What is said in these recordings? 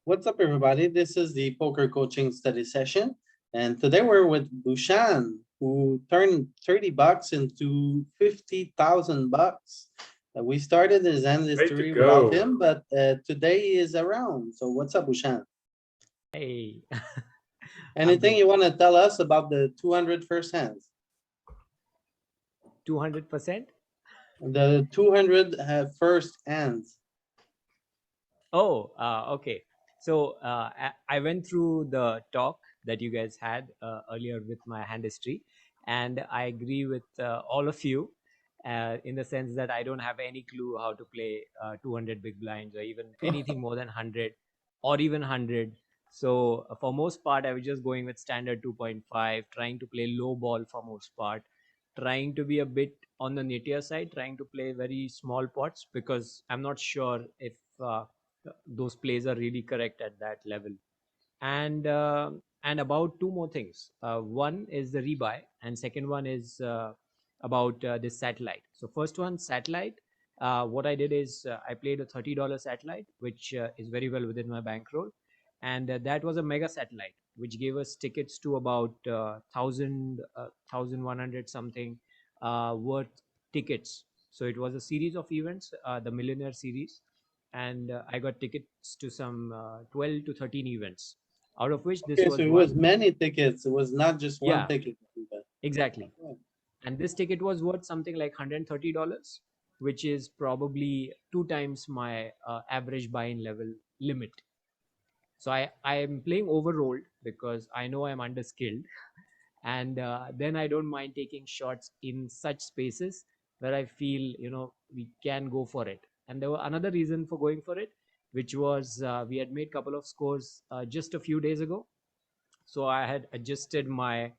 What's up, everybody? This is the poker coaching study session, and today we're with Bushan, who turned $30 into 50,000 bucks. We started his end Way to history without go. him, but today he is around. So what's up, Bushan? Hey. Anything you want to tell us about the 200 first hands? 200%? The 200 first hands. Oh, okay. So I went through the talk that you guys had earlier with my hand history, and I agree with all of you in the sense that I don't have any clue how to play 200 big blinds or even anything more than 100 or even 100. So for most part, I was just going with standard 2.5, trying to play low ball for most part, trying to be a bit on the nittier side, trying to play very small pots because I'm not sure if those plays are really correct at that level. And about two more things. One is the rebuy, and second one is about this satellite. So first one, satellite. What I did is I played a $30 satellite, which is very well within my bankroll, and that was a mega satellite, which gave us tickets to about 1,100 something worth tickets. So it was a series of events, the Millionaire Series, and I got tickets to some 12 to 13 events, out of which this Okay, was so it one. was many tickets. It was not just one Yeah. ticket. Exactly. And this ticket was worth something like $130, which is probably 2 times my average buy-in level limit. So I am playing overrolled because I know I'm underskilled, and then I don't mind taking shots in such spaces where I feel we can go for it. And there was another reason for going for it, which was we had made a couple of scores just a few days ago. So I had adjusted my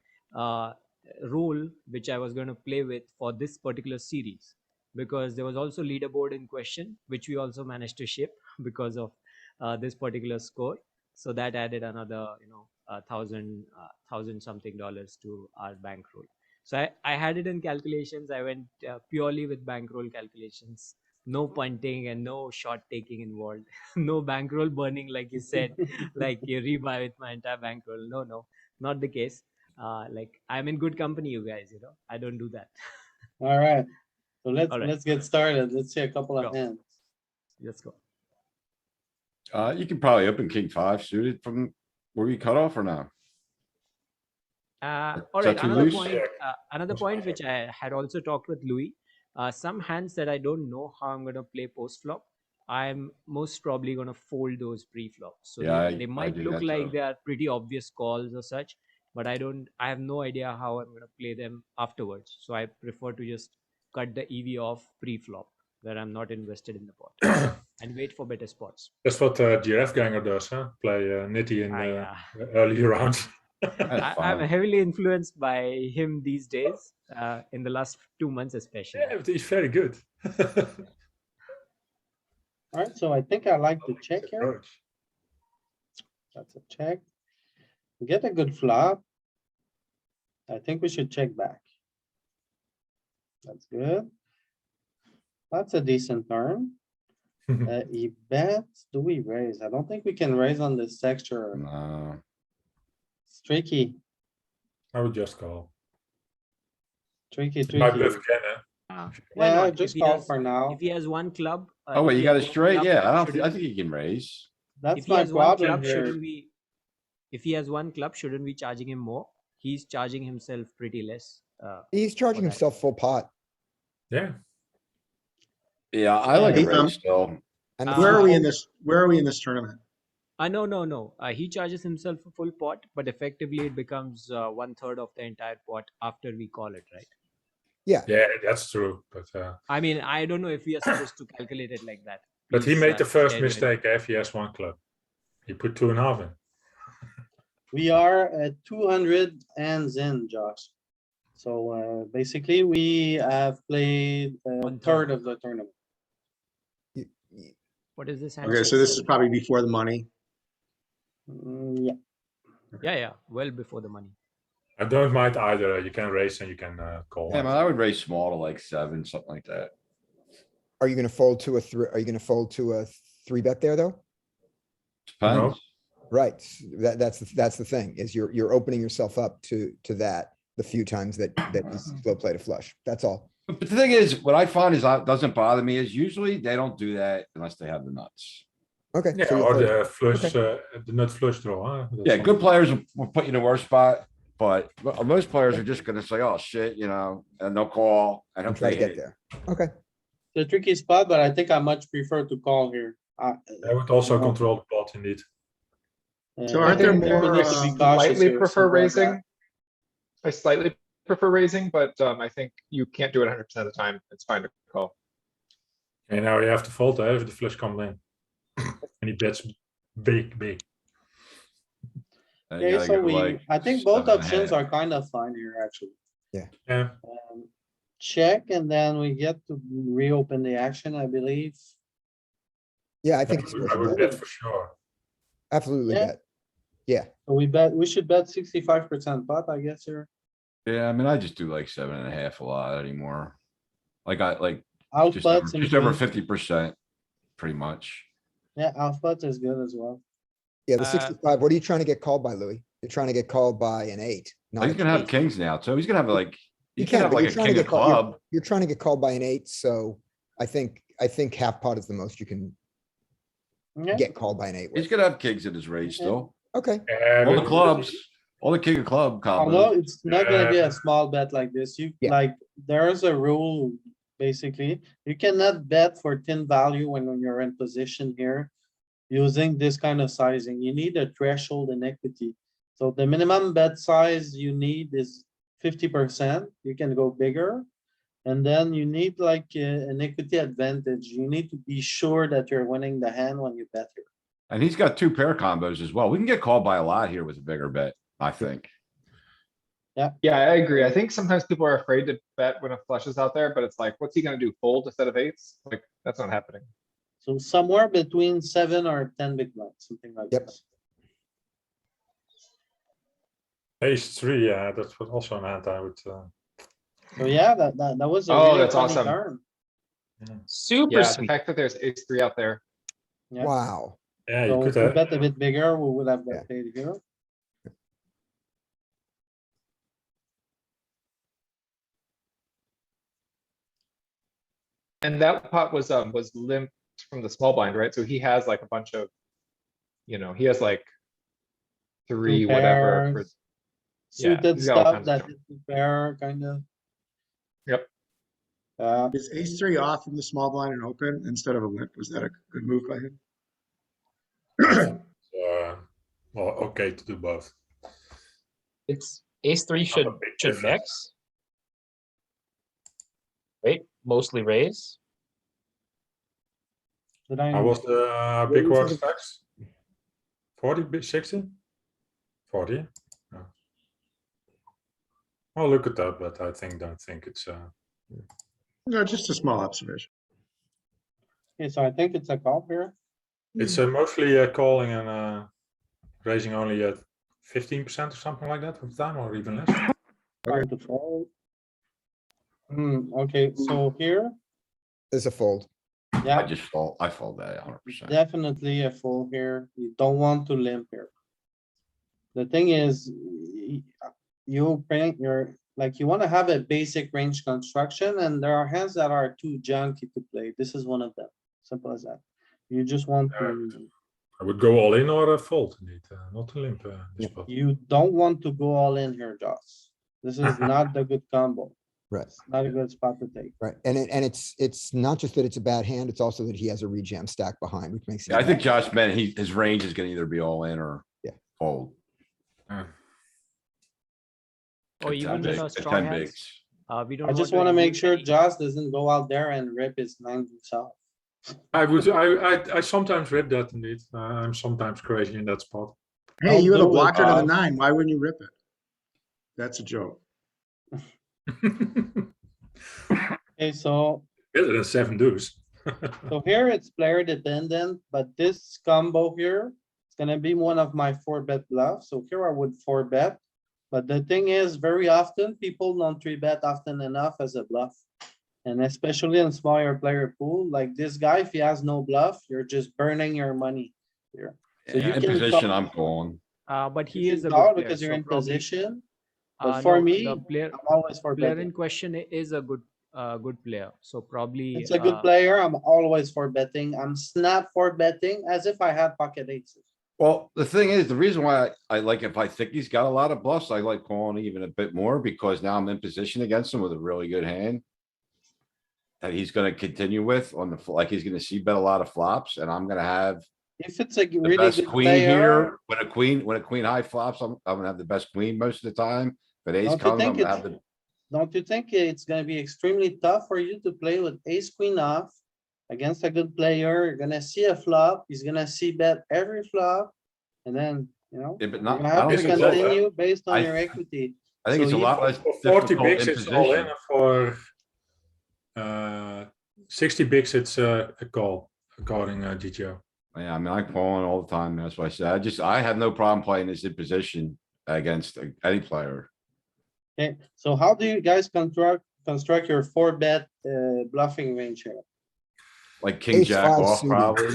role which I was going to play with for this particular series, because there was also leaderboard in question, which we also managed to ship because of this particular score. So that added another thousand something dollars to our bankroll. So I had it in calculations. I went purely with bankroll calculations, no punting and no shot taking involved. No bankroll burning, like you said, like you rebuy with my entire bankroll. No, not the case. Like I'm in good company, you guys. I don't do that. All right, so All right. let's get started. Let's see a couple of Go. hands. Let's go. You can probably open king five suited from where you cut off or no? All Is right. that too loose? Another point which I had also talked with Louis. Some hands that I don't know how I'm going to play post flop, I'm most probably going to fold those pre-flop. So Yeah, they I might do look that like too. they are pretty obvious calls or such, but I have no idea how I'm going to play them afterwards. So I prefer to just cut the EV off pre-flop where I'm not invested in the pot and wait for better spots. That's what GF Ganger does, huh? Play nitty in Yeah. early rounds. That's I'm fine. heavily influenced by him these days, in the last 2 months especially. Yeah, but he's very good. All right, so I think I like to check here. Approach. That's a check. We get a good flop. I think we should check back. That's good. That's a decent turn. He bets. Do we raise? I don't think we can raise on this texture. No. It's tricky, I would just call. tricky, My tricky. bluff again, Why Yeah, not? just If he call has- for now. If he has one club. Oh, if wait, he you got a has one straight? club, Yeah, I shouldn't- think you can raise. That's If he my has one problem club, here. if he has one club, shouldn't we charging him more? He's charging himself pretty less. He's charging for that. himself full pot. yeah. Yeah, I like a Hey, raise still. And Where are we in full- this? Where are we in this tournament? No. He charges himself a full pot, but effectively it becomes 1/3 of the entire pot after we call it, right? Yeah, Yeah, that's true. But I mean, I don't know if we are supposed to calculate it like that. but he Please, made the first share your mistake if he has one club. He put 2.5 in. We are at 200 hands in, Josh. So basically, we have played a 1/3. third of the tournament. What is this hand? Okay, so this is probably before the money. Yeah, Yeah, well before the money. I don't mind either. You can raise and you can call. Yeah, man, I would raise small to like 7, something like that. are you gonna fold to a three, are you gonna fold to a 3-bet there, though? Depends. Right. That's the thing, is you're opening yourself up to that the few times that you slow play to flush. That's all. But the thing is, what I find is doesn't bother me is usually they don't do that unless they have the nuts. Okay. Yeah, so you or fold. the flush, the nut flush draw. Huh? That's Yeah, good something. players will put you in a worse spot, but most players are just gonna say, oh shit, and they'll call and And hope try to they get hit. there. Okay. The tricky spot, but I think I much prefer to call here. I would also No. control the pot indeed. So I aren't there think people more, need to be cautious Slightly here, prefer simple as that. raising. I slightly prefer raising, but I think you can't do it 100% of the time. It's fine to call. And now you have to fold if the flush comes in. And he bets big. And you Okay, gotta so go like I think both 7.5. options are kind of fine here, actually. Yeah. Check, and then we get to reopen the action, I believe. Yeah, I think it's I would bet for sure. absolutely Yeah. bet. Yeah, So we should bet 65% pot, I guess here. Yeah, I mean, I just do like 7.5 a lot anymore. Like Out just pots in over between. 50%, pretty much. Yeah, out pots is good as well. yeah, the 65. What are you trying to get called by, Louis? You're trying to get called by an 8. Not He's a gonna have 10. kings now, so he's gonna have like, You he can have but like you're a trying to king of get called- you're- club. You're trying to get called by an 8, so I think half pot is the most you can Yeah, get called by an 8 He's with. gonna have kings in his range still. Okay, Yeah, All the but- clubs, all the king of club although combos. it's not gonna be Yeah. a small bet like this, Yeah. like, there's a rule, basically. You cannot bet for thin value when you're in position here. Using this kind of sizing, you need a threshold in equity. So the minimum bet size you need is 50%. You can go bigger. And then you need like an equity advantage. You need to be sure that you're winning the hand when you bet here. And he's got 2 pair combos as well. We can get called by a lot here with a bigger bet, I think. Yeah, I agree. I think sometimes people are afraid to bet when a flush is out there, but it's like, what's he gonna do? Fold instead of eights? Like, that's not happening. So somewhere between 7 or 10 big blinds, something like Yep. this. Ace 3, yeah, that's what also an hand I would. So yeah, that was a Oh, really that's funny awesome. turn. Super Yeah, the sweet. fact that there's ace 3 out there. Yeah. wow. Yeah, you So could if we have. bet a bit bigger, we would have Yeah. got paid here. And that pot was limped from the small blind, right? So he has like a bunch of, he has like 3, whatever. pairs, Yeah, Suited he's got all stuff kinds of that junk. is fair, kind of. Yep. is ace 3 off from the small blind and open instead of a limp? Was that a good move by him? Well, okay to do both. It's ace 3 Not a big should difference. mix. Right? Mostly raise. Did I? How was the What big do you word think? stacks? 40, 60? 40? No. I'll look it up, but I don't think it's. No, just a small observation. Okay, so I think it's a call here. It's mostly calling and raising only at 15% or something like that of the time, or even less. Trying to fold. Okay, so here, There's a fold. I yeah, just fold, I fold that 100%. definitely a fold here. You don't want to limp here. The thing is, you bring your, like, you wanna have a basic range construction, and there are hands that are too junky to play. This is one of them. Simple as that. You just want to, I would go all in or fold indeed, not to limp this Yeah. spot. you don't want to go all in here, Joss. This is not the good combo. Right, It's not a good spot to take. right. And it's not just that it's a bad hand, it's also that he has a rejam stack behind, which makes it. Yeah, I think Josh meant his range is gonna either be all in or Yeah. fold. Or At 10 even in big- our at strong 10 hands. bigs. We don't I just to wanna make use sure any- Joss doesn't go out there and rip his nine himself. I sometimes rip that indeed. I'm sometimes crazy in that spot. Hey, Don't you have a do it, blocker to the Bob. 9. Why wouldn't you rip it? That's a joke. Okay, so Better than 7 deuce. So here it's player dependent, but this combo here, it's gonna be one of my 4-bet bluffs. So here I would 4-bet. But the thing is, very often, people don't 3-bet often enough as a bluff. And especially in smaller player pool, like this guy, if he has no bluff, you're just burning your money here. you In can position, call- I'm calling. But he You is can a call good player. because you're so in probably- position. But for no, me, the player I'm always for player betting. in question is a good player. So probably It's a good player. I'm always for betting. I'm snap for betting as if I had pocket aces. Well, the thing is, the reason why I like, if I think he's got a lot of bluffs, I like calling even a bit more because now I'm in position against him with a really good hand. That he's gonna continue with on the, like, he's gonna see bet a lot of flops and I'm gonna have If it's a the really best good queen player, here. When a queen high flops, I'm gonna have the best queen most of the time. But ace Don't you comes, I'm think gonna it's- have the, don't you think it's gonna be extremely tough for you to play with ace queen off against a good player? You're gonna see a flop, he's gonna see bet every flop. And then, yeah, but you're not, gonna I have don't to think it's all that. continue based on I your th- equity. I think So it's a you- lot less For 40 difficult bigs, in it's all in. position. For 60 bigs, it's a call, according GTO. Yeah, I mean, I'm calling all the time. That's why I said, I have no problem playing this in position against any player. Okay, so how do you guys construct your four bet bluffing range here? Like king Ace jack five off suited. probably.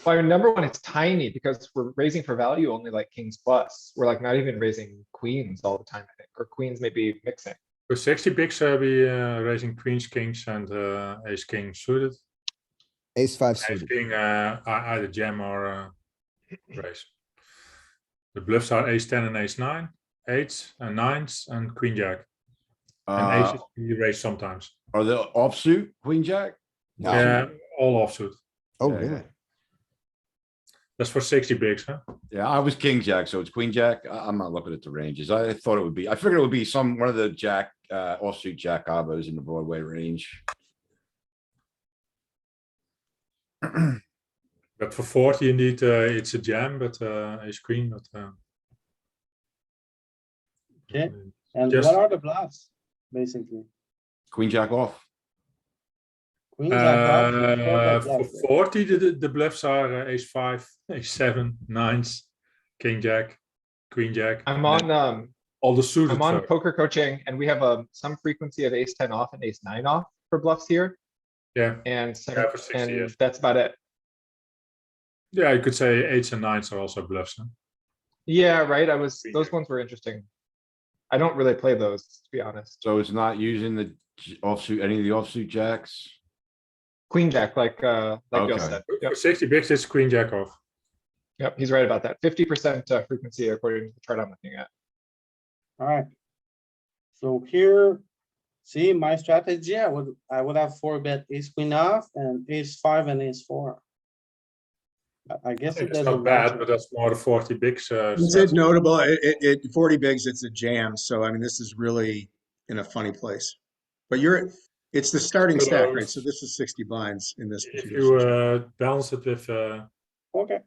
Well, number one, it's tiny because we're raising for value only like kings plus. We're like not even raising queens all the time, I think, or queens maybe mixing. For 60 bigs, we raising queens, kings, and ace king suited. Ace five Ace suited. king either jam or raise. The bluffs are ace 10 and ace 9, eights and nines, and queen jack. And aces we raise sometimes. Are the offsuit queen jack? No. Yeah, all offsuit. Oh, Yeah, really? yeah. That's for 60 bigs, huh? Yeah, I was king jack, so it's queen jack. I'm not looking at the ranges. I thought it would be, I figured it would be one of the jack, offsuit jack combos in the Broadway range. But for 40, indeed, it's a jam, but ace queen, but Okay, and Just- what are the bluffs, basically? Queen jack off. Queen jack off, four bet for bluff. 40, the bluffs are ace 5, ace 7, nines, king jack, queen jack. I'm and then on, all the suited. I'm on first. poker coaching and we have some frequency of ace 10 off and ace 9 off for bluffs here. Yeah, And for 60, and yes. that's about it. yeah, you could say eights and nines are also bluffs. Huh? Yeah, right. Queen Those jack. ones were interesting. I don't really play those, to be honest. So it's not using the offsuit, any of the offsuit jacks? Queen jack, like Bill Okay. said. For Yep, 60 bigs, it's queen jack off. yep, he's right about that. 50% frequency according to the chart I'm looking at. Alright. So here, see my strategy, I would have four bet ace queen off and ace 5 and ace 4. I guess it It's doesn't not bad, matter. but that's more the 40 bigs. Is it notable? It 40 bigs, it's a jam. So I mean, this is really in a funny place. But it's the starting But, stack, right? So this is 60 blinds in this. If particular you situation. balance it with Okay,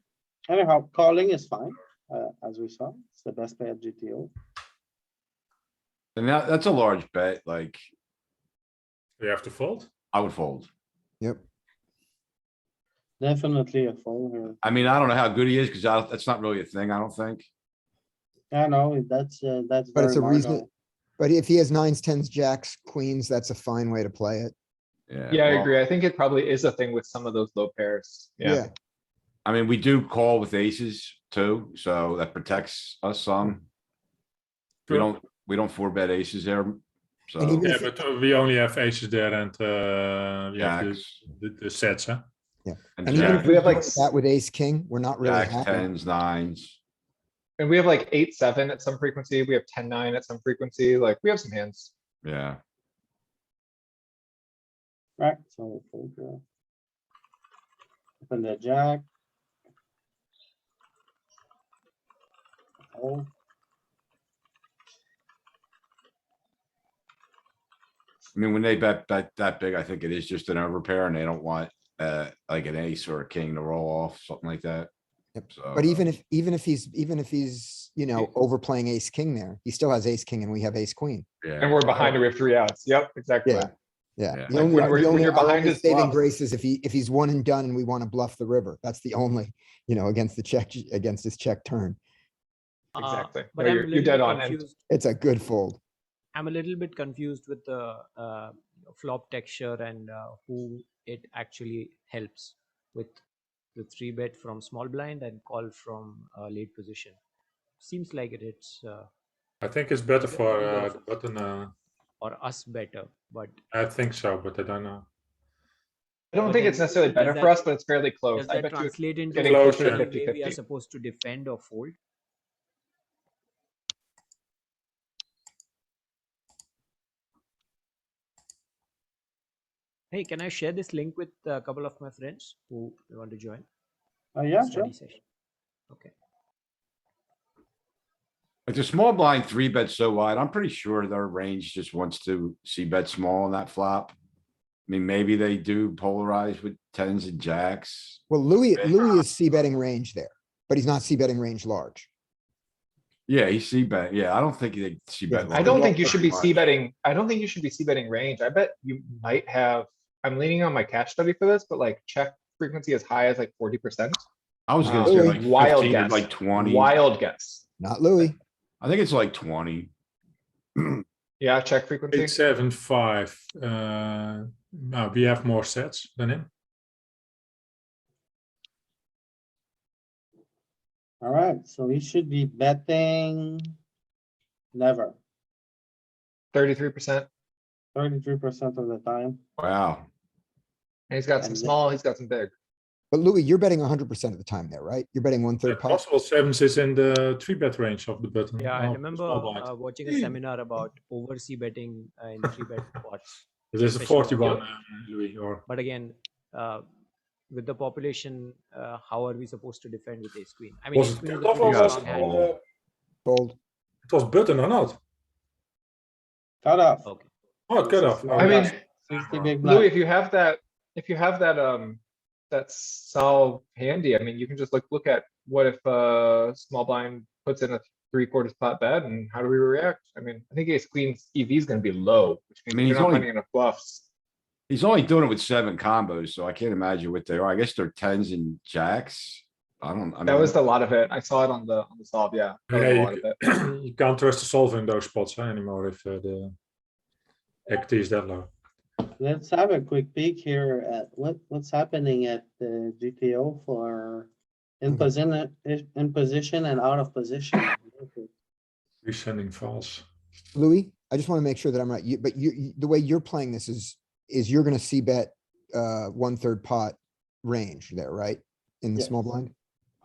anyhow, calling is fine, as we saw, it's the best play at GTO. And that's a large bet, like, you have to fold. I would fold. Yep. Definitely a fold here. I mean, I don't know how good he is, cause that's not really a thing, I don't think. I know, that's But it's very a reason, marginal. but if he has nines, tens, jacks, queens, that's a fine way to play it. Yeah, I well, agree. I think it probably is a thing with some of those low pairs. Yeah. I mean, we do call with aces too, so that protects us some. Sure. We don't four bet aces there, so. And even Yeah, if, but we only have aces there, and we have Jacks the sets, huh? and even if jacks. we We have, have like, that with ace, king, we're not really jacks, happy. tens, nines. And we have like 8-7 at some frequency. We have 10-9 at some frequency. Like we have some hands. Yeah, Right, so fold here. Open the jack. Oh, I mean, when they bet that big, I think it is just an overpair and they don't want, like an ace or a king to roll off, something like that. Yep. So. But even if he's, you know, overplaying ace, king there, he still has ace, king and we have ace, queen. Yeah. And we're behind and we have 3 outs. Yep, exactly. Yeah. Yeah. Yeah. The Like, only, when the only, you're our behind only his saving bluff. grace is if he's one and done and we want to bluff the river. That's the only, you know, against the check, against his check turn. Exactly. But No, I'm a you're little dead bit on. And confused. It's a good fold. I'm a little bit confused with the flop texture and who it actually helps with the 3-bet from small blind and call from late position. Seems like it's I think it's better Either- for either the button. or us better, but I think so, but I don't know. I don't But think then it's necessarily does better for that- us, but it's fairly close. does I that bet you it's translate into getting Close, closer to yeah. the way we are 50-50. supposed to defend or fold? Hey, can I share this link with a couple of my friends who want to join Yeah, sure. study session? Okay. Like the small blind 3-bet so wide, I'm pretty sure their range just wants to see bet small on that flop. I mean, maybe they do polarize with tens and jacks. Well, Louis is c-betting range there, but he's not c-betting range large. Yeah, he's c-bet. Yeah, I don't think they c-bet. Yeah, I don't large think you should be much. c-betting. I don't think you should be c-betting range. I bet you might have, I'm leaning on my cash study for this, but like check frequency as high as like 40%. I was gonna Oh, say Louis. like Wild 15 to guess. like 20. Wild guess. Not Louis. I think it's like 20. Yeah, check frequency. 875. Now we have more sets than him. Alright, so he should be betting never, 33%. 33% of the time. Wow. And he's got some And the- small, he's got some big. But Louis, you're betting 100% of the time there, right? You're betting 1/3 The pot. possible sevens is in the 3-bet range of the button. Yeah, I of the remember small blind. watching a seminar about over betting in 3-bet pots. It is a especially 41, on- Louis, or But again, with the population, how are we supposed to defend with ace queen? I mean, was ace it queen is a cutoff pretty or was strong it, hand. Fold. it was button or not? Cut off. Okay. Oh, cutoff. I I mean, 60 big Louis, blind. if you have that, that solve handy, I mean, you can just look at what if small blind puts in a 3/4 pot bet and how do we react? I mean, I think ace queen's EV is gonna be low, which means mean, you're he's not only- finding enough bluffs. He's only doing it with 7 combos, so I can't imagine what they are. I guess they're tens and jacks. I That mean, was a lot of it. I saw it on the solve, yeah. That was a Yeah, lot of it. you can't trust the solver in those spots anymore if the equity is that low. Let's have a quick peek here at what's happening at the GTO for in position and out of position. We're sending false. Louis, I just want to make sure that I'm right. But the way you're playing this is you're gonna c-bet 1/3 pot range there, right? In the small Yes. blind?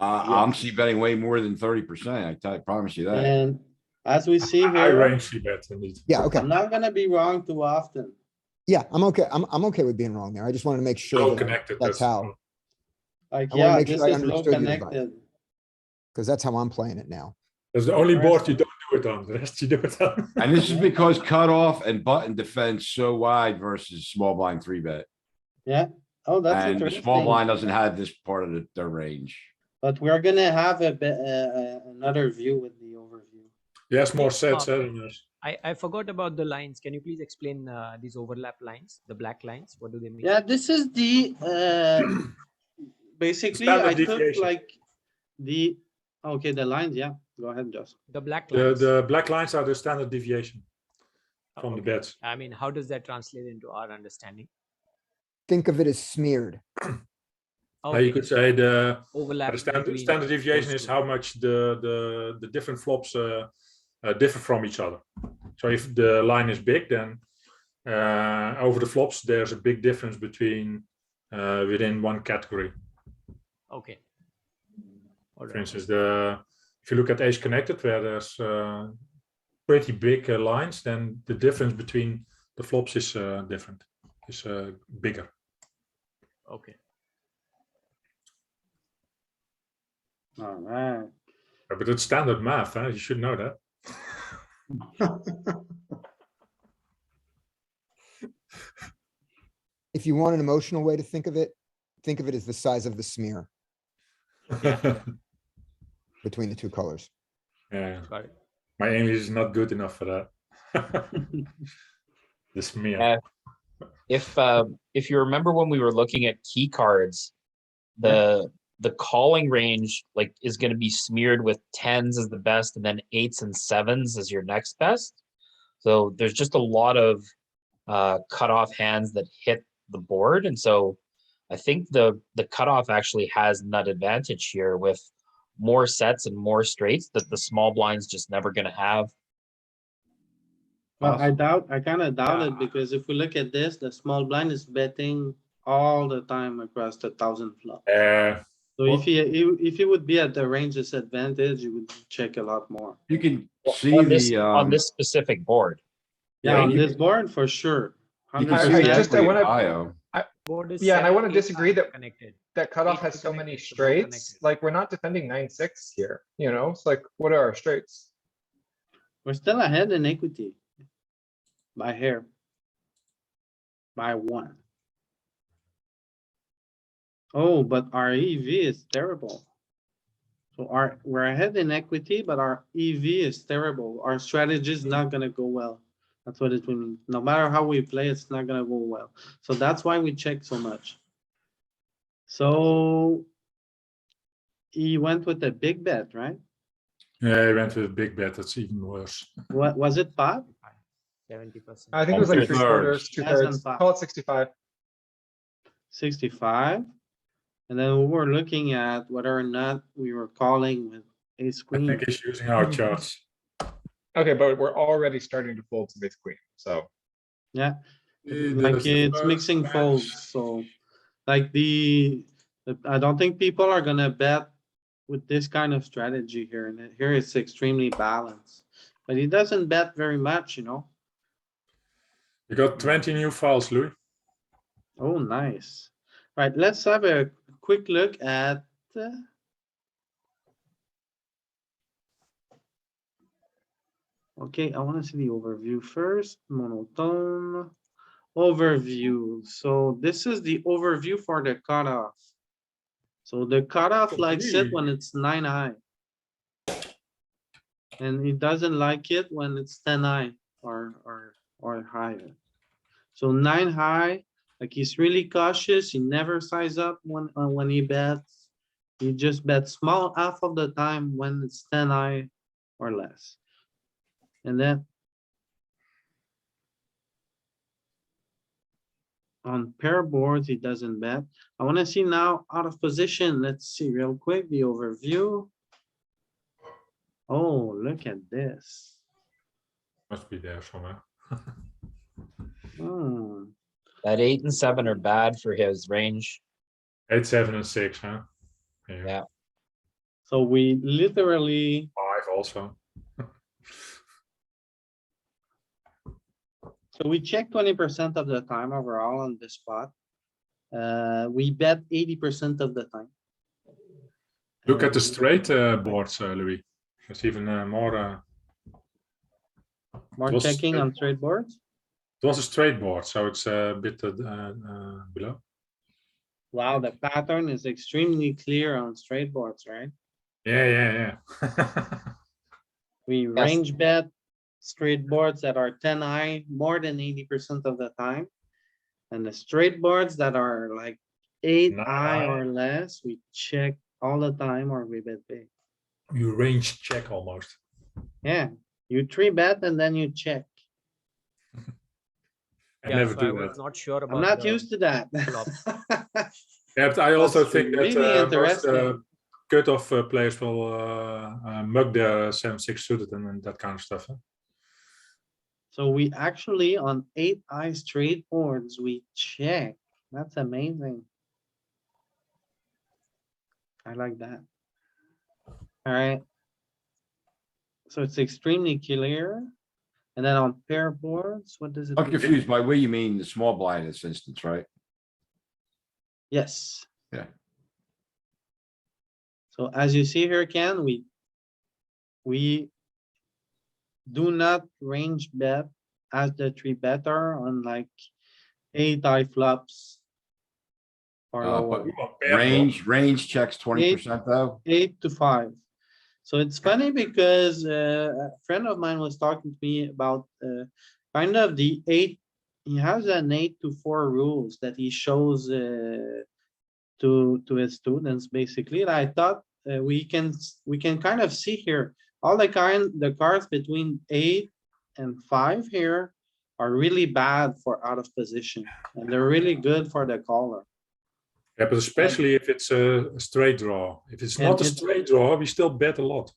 I'm c-betting way more than 30%. I promise you that. And as we see I here, range see bet indeed. Yeah, okay. I'm not gonna be wrong too often. Yeah, I'm okay. I'm okay with being wrong there. I just wanted to make sure Low that connected. that's how, Like, I wanna yeah, make this sure I is low understood your advice. connected. because that's how I'm playing it now. That's the only board you Interesting. don't do it on. The rest you do it on. And this is because cutoff and button defends so wide versus small blind 3-bet. Yeah, oh, that's And the small blind interesting. doesn't have this part of their range. But we're gonna have a bit, another view with the overview. Yes, more Yeah, sets. than us. I forgot about the lines. Can you please explain these overlap lines, the black lines? What do they mean? Yeah, this is the, basically, Standard I took deviation. like okay, the lines, yeah, go ahead, Josh. The black The lines. the black lines are the standard deviation from the Okay. bets. I mean, how does that translate into our understanding? Think of it as smeared. You could say the Overlap. standard between standard deviation those is two. how much the different flops differ from each other. So if the line is big, then over the flops there's a big difference between within one category. Okay. All For right. instance, if you look at ace connected, where there's pretty big lines, then the difference between the flops is different, is bigger. Okay. Alright, But it's standard math, huh? You should know that. If you want an emotional way to think of it as the size of the smear between the two colors. Yeah, Got it. my English is not good enough for that. The smear. Yeah. If you remember when we were looking at key cards, the calling range like is going to be smeared with tens as the best and then eights and sevens as your next best. So there's just a lot of cutoff hands that hit the board. And so I think the cutoff actually has nut advantage here with more sets and more straights that the small blind's just never gonna have. Well, I kinda doubt it Yeah. because if we look at this, the small blind is betting all the time across the 1,000 flop. So Well- if he would be at the range disadvantage, you would check a lot more. You can Well, see on this specific board. Yeah, Yeah, on you this board, for sure. you can I- see I the just- I equity wanna- IO. Board is Yeah, and I 7, wanna 8 disagree are that- connected. That cutoff Eight has are so many connected, so they're straights, connected. like, we're not defending 9-6 here, you know, it's like, what are our straights? We're still ahead in equity. By hair. By 1. Oh, but our EV is terrible. So we're ahead in equity, but our EV is terrible. Our strategy is not gonna go well. That's what it means. No matter how we play, it's not gonna go well. So that's why we check so much. So he went with a big bet, right? Yeah, he went with a big bet. That's even worse. What was it, pot? 70%. I think it was like 3/4, 2/3. 2/3, Less than five. call it 65. 65. And then we were looking at whether or not we were calling with ace I queen. think he's using our charts. Okay, but we're already starting to fold some ace queen, so. Yeah, He like does the it's first mixing match. folds, so. Like I don't think people are gonna bet with this kind of strategy here, and here it's extremely balanced. But he doesn't bet very much, you know? You got 20 new files, Louis. Oh, nice. Right, let's have a quick look at. Okay, I wanna see the overview first, monotone. Overview, so this is the overview for the cutoff. So the cutoff likes it when it's 9 high. And it doesn't like it when it's 10 high or higher. So 9 high, like he's really cautious, he never size up when he bets. He just bets small half of the time when it's 10 high or less. And then on pair boards, he doesn't bet. I wanna see now out of position. Let's see real quick, the overview. Oh, look at this. Must be there somewhere. Hmm, That 8 and 7 are bad for his range. 8, 7, and 6, huh? Yeah. so we literally, 5 also. so we check 20% of the time overall on this spot. We bet 80% of the time. Look at the And straight boards, Louis. It's even more. more was checking straight on straight boards. It was a straight board, so it's a bit below. Wow, the pattern is extremely clear on straight boards, right? Yeah. We Yes. range bet straight boards that are 10 high more than 80% of the time. And the straight boards that are like 8 Nine high high. or less, we check all the time or we bet big. You range check almost. Yeah, you 3-bet and then you check. I Yeah, never so I do was that. not sure about I'm not the used to that. flops. Yeah, but I also That's think that really most interesting. cutoff players will mug their 7-6 suited and that kind of stuff. Huh? So we actually on 8 high straight boards, we check. That's amazing. I like that. Alright. So it's extremely clear. And then on pair boards, what does it? I'm look confused like? by what you mean the small blind in this instance, right? Yes. Yeah. So as you see here, Ken, we do not range bet as the 3-better on like 8 high flops. Or But lower, range checks 20% though. 8 to 5. So it's funny because a friend of mine was talking to me about kind of the 8. He has an 8 to 4 rules that he shows to his students basically. And I thought we can kind of see here all the cards between 8 and 5 here are really bad for out of position, and they're really good for the caller. Yeah, but especially if it's a straight draw. If it's And not a it's- straight draw, we still bet a lot.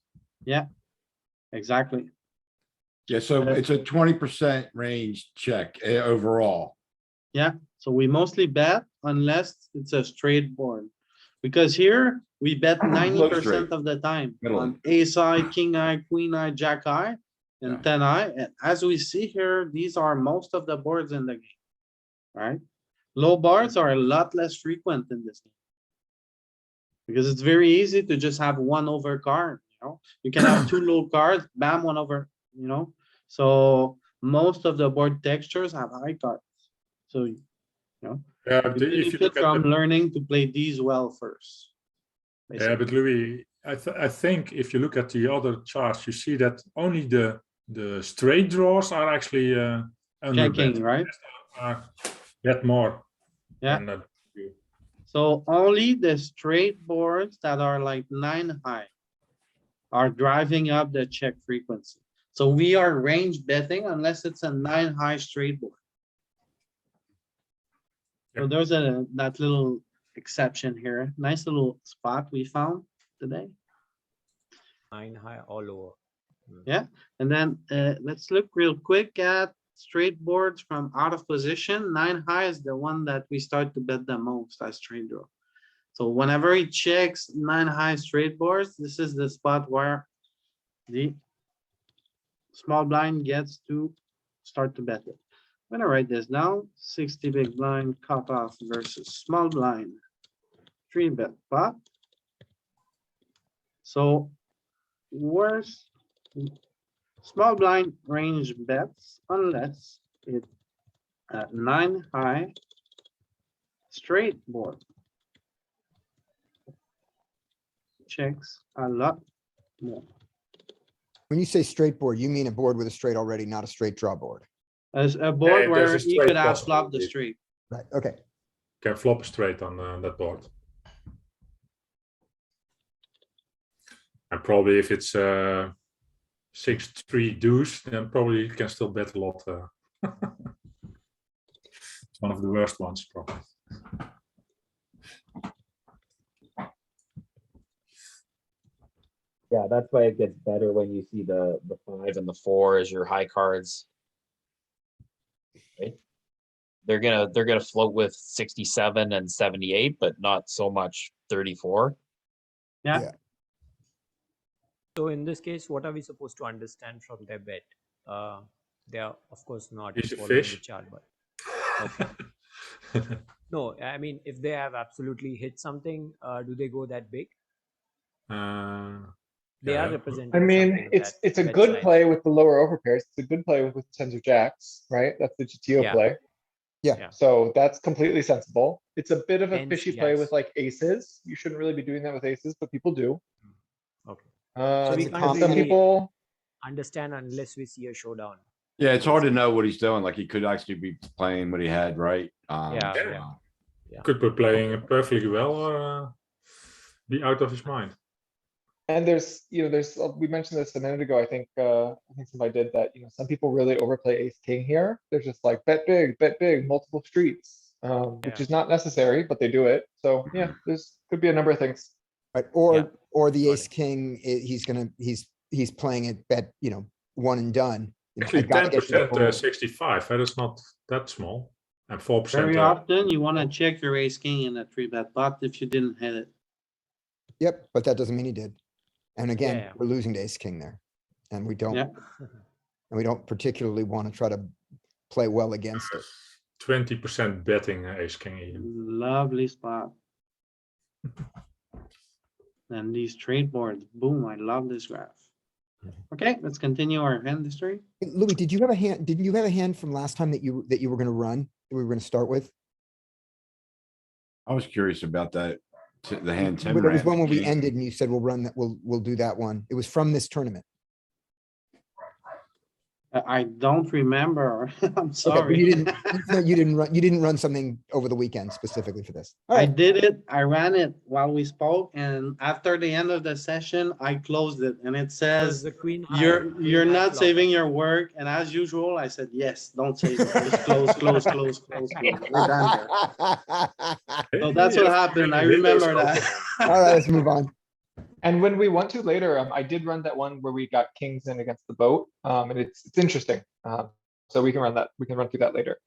Exactly. Yeah, so it's a 20% range check overall. So we mostly bet unless it's a straight board. Because here we bet 90% straight. of the time Middle. on ace eye, king eye, queen eye, jack eye, Yeah. and 10 eye. And as we see here, these are most of the boards in the game. Right? Low bars are a lot less frequent in this game. Because it's very easy to just have one over card, you know? You can have two low cards, bam, one over, you know? So most of the board textures have high cards. So, you know, Yeah, you but if you benefit look at from the, learning to play these well first. yeah, but Louis, I think if you look at the other charts, you see that only the straight draws are actually under Checking, bet. right? Bet more. Yeah. than that. So only the straight boards that are like 9 high are driving up the check frequency. So we are range betting unless it's a 9 high straight board. So Yep. there's that little exception here. Nice little spot we found today. 9 high all over. And then let's look real quick at straight boards from out of position. 9 high is the one that we start to bet the most as straight draw. So whenever he checks 9 high straight boards, this is the spot where the small blind gets to start to bet it. I'm gonna write this down. 60 big blind cutoff versus small blind. 3-bet pot. So worst small blind range bets unless it 9 high straight board. Checks a lot more. When you say straight board, you mean a board with a straight already, not a straight draw board. As a board Yeah, there's where a he straight could have possible, flopped the indeed. straight. Right, okay. Can flop straight on that board. And probably if it's 6-3 deuce, then probably you can still bet a lot. It's one of the worst ones, probably. Yeah, that's why it gets better when you see the 5 and the 4 as your high cards. Right? They're gonna float with 67 and 78, but not so much 34. So in this case, what are we supposed to understand from their bet? They are of course not He's a following the fish. chart, but okay. No, I mean if they have absolutely hit something, do they go that big? They are Yeah. representing. I mean, something it's that a bet good size. play with the lower overpairs. It's a good play with tens or jacks, right? That's the GTO Yeah. play. Yeah. So that's completely sensible. It's a bit of a Tens, fishy play with jacks. like aces. You shouldn't really be doing that with aces, but people do. Okay. we can't can't Some really- people, Understand unless we see a showdown. Yeah, it's hard to know what he's doing. Like he could actually be playing what he had, right? Yeah. Could be playing perfectly well or be out of his mind. and there's, we mentioned this a minute ago. I think somebody did that. Some people really overplay ace king here. They're just like bet big, multiple streets, which Yeah. is not necessary, but they do it. So yeah, there's could be a number of things. Right, Yeah. or the Got ace king, he's playing it bet, one and done. I Actually, gotta get to the 10% hole. 65. That is not that small. And 4%. Very often you wanna check your ace king in a 3-bet pot if you didn't hit it. Yep, but that doesn't mean he did. And again, Yeah. we're losing to ace king there. And we don't, Yeah. and we don't particularly want to try to play well against it. 20% betting ace king even. Lovely spot. And these trade boards, boom, I love this graph. Okay, let's continue our hand history. Hey, Louis, didn't you have a hand from last time that you were gonna run, that we were gonna start with? I was curious about that. The hand 10 But there was ran. one when we ended and you said, we'll run that, we'll do that one. It was from this tournament. I don't remember. I'm Okay, but sorry. you didn't run something over the weekend specifically for this. All I right, did it. I ran it while we spoke, and after the end of the session, I closed it, and it Was says, the queen high? "You're Queen high not flop. saving your work." And as usual, I said, "Yes, don't save it. Just close, close, close, close, close. We're done here." So that's what happened. I remember that. all right, let's move on. And when we want to later, I did run that one where we got kings in against the boat, and it's interesting. So we can run that. We can run through that later.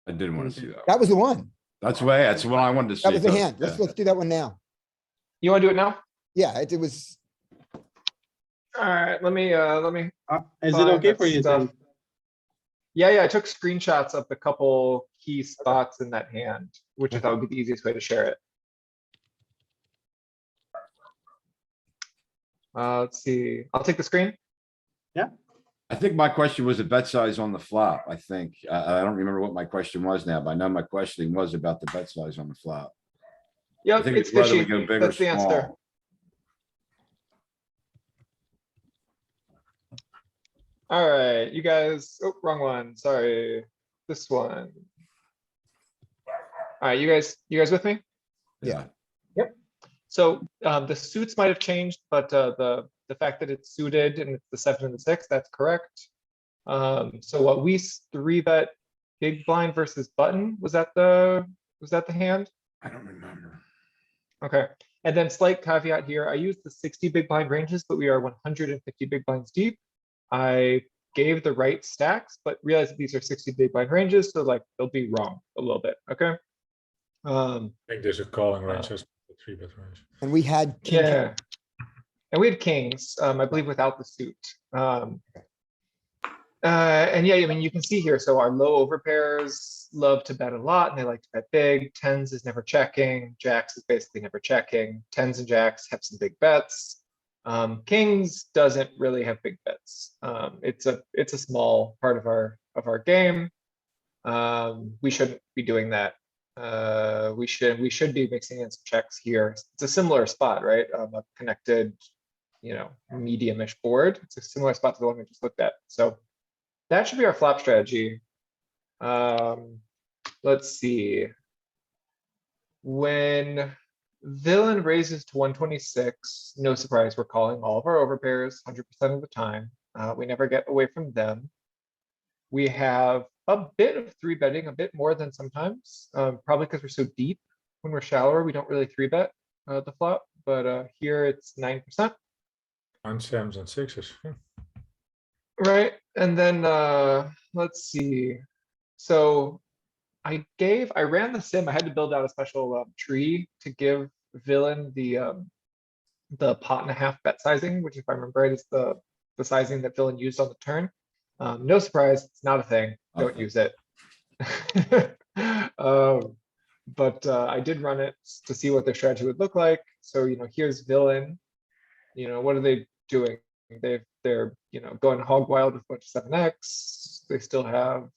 I didn't want to see that. That was the one. That's why, that's the one I wanted to see. That was the though. hand. Yeah. Let's do that one now. You want to do it now? Yeah, it was, All right. Let me. Is it find okay that for you? stuff. Tim? Yeah. I took screenshots of the couple key spots in that hand, which I thought would be the easiest way to share it. Let's see. I'll take the screen. I think my question was the bet size on the flop. I think, I don't remember what my question was now, but I know my questioning was about the bet size on the flop. I Yep, think it's it's whether we fishy. go big or That's the answer. small. All right, you guys. Oh, wrong one. Sorry. This one. All right, you guys with me? Yeah. So the suits might have changed, but the fact that it's suited and it's the 7 and the 6, that's correct. So what we 3-bet big blind versus button, was that the hand? I don't remember. Okay, and then slight caveat here, I used the 60 big blind ranges, but we are 150 big blinds deep. I gave the right stacks, but realized that these are 60 big blind ranges, so like they'll be wrong a little bit, okay? I think there's a calling range, just a 3-bet range. and we had. king- Yeah. And we had kings, I believe without the suit. And yeah, I mean, you can see here, so our low overpairs love to bet a lot and they like to bet big. Tens is never checking. Jacks is basically never checking. Tens and jacks have some big bets. Kings doesn't really have big bets. It's a small part of our game. We shouldn't be doing that. We should be mixing in some checks here. It's a similar spot, right? A connected, medium-ish board. It's a similar spot to the one we just looked at. So that should be our flop strategy. Let's see. When villain raises to 126, no surprise, we're calling all of our overpairs 100% of the time. We never get away from them. We have a bit of 3-betting, a bit more than sometimes, probably because we're so deep. When we're shallower, we don't really 3-bet the flop, but here it's 9%. On 7s and 6s. Right, and then let's see. So I ran the sim. I had to build out a special tree to give villain the pot and a half bet sizing, which if I remember right is the sizing that villain used on the turn. No surprise, it's not a thing. Don't Okay. use it. But I did run it to see what their strategy would look like. So here's villain. What are they doing? They're going hog wild with a bunch of 7x. They still have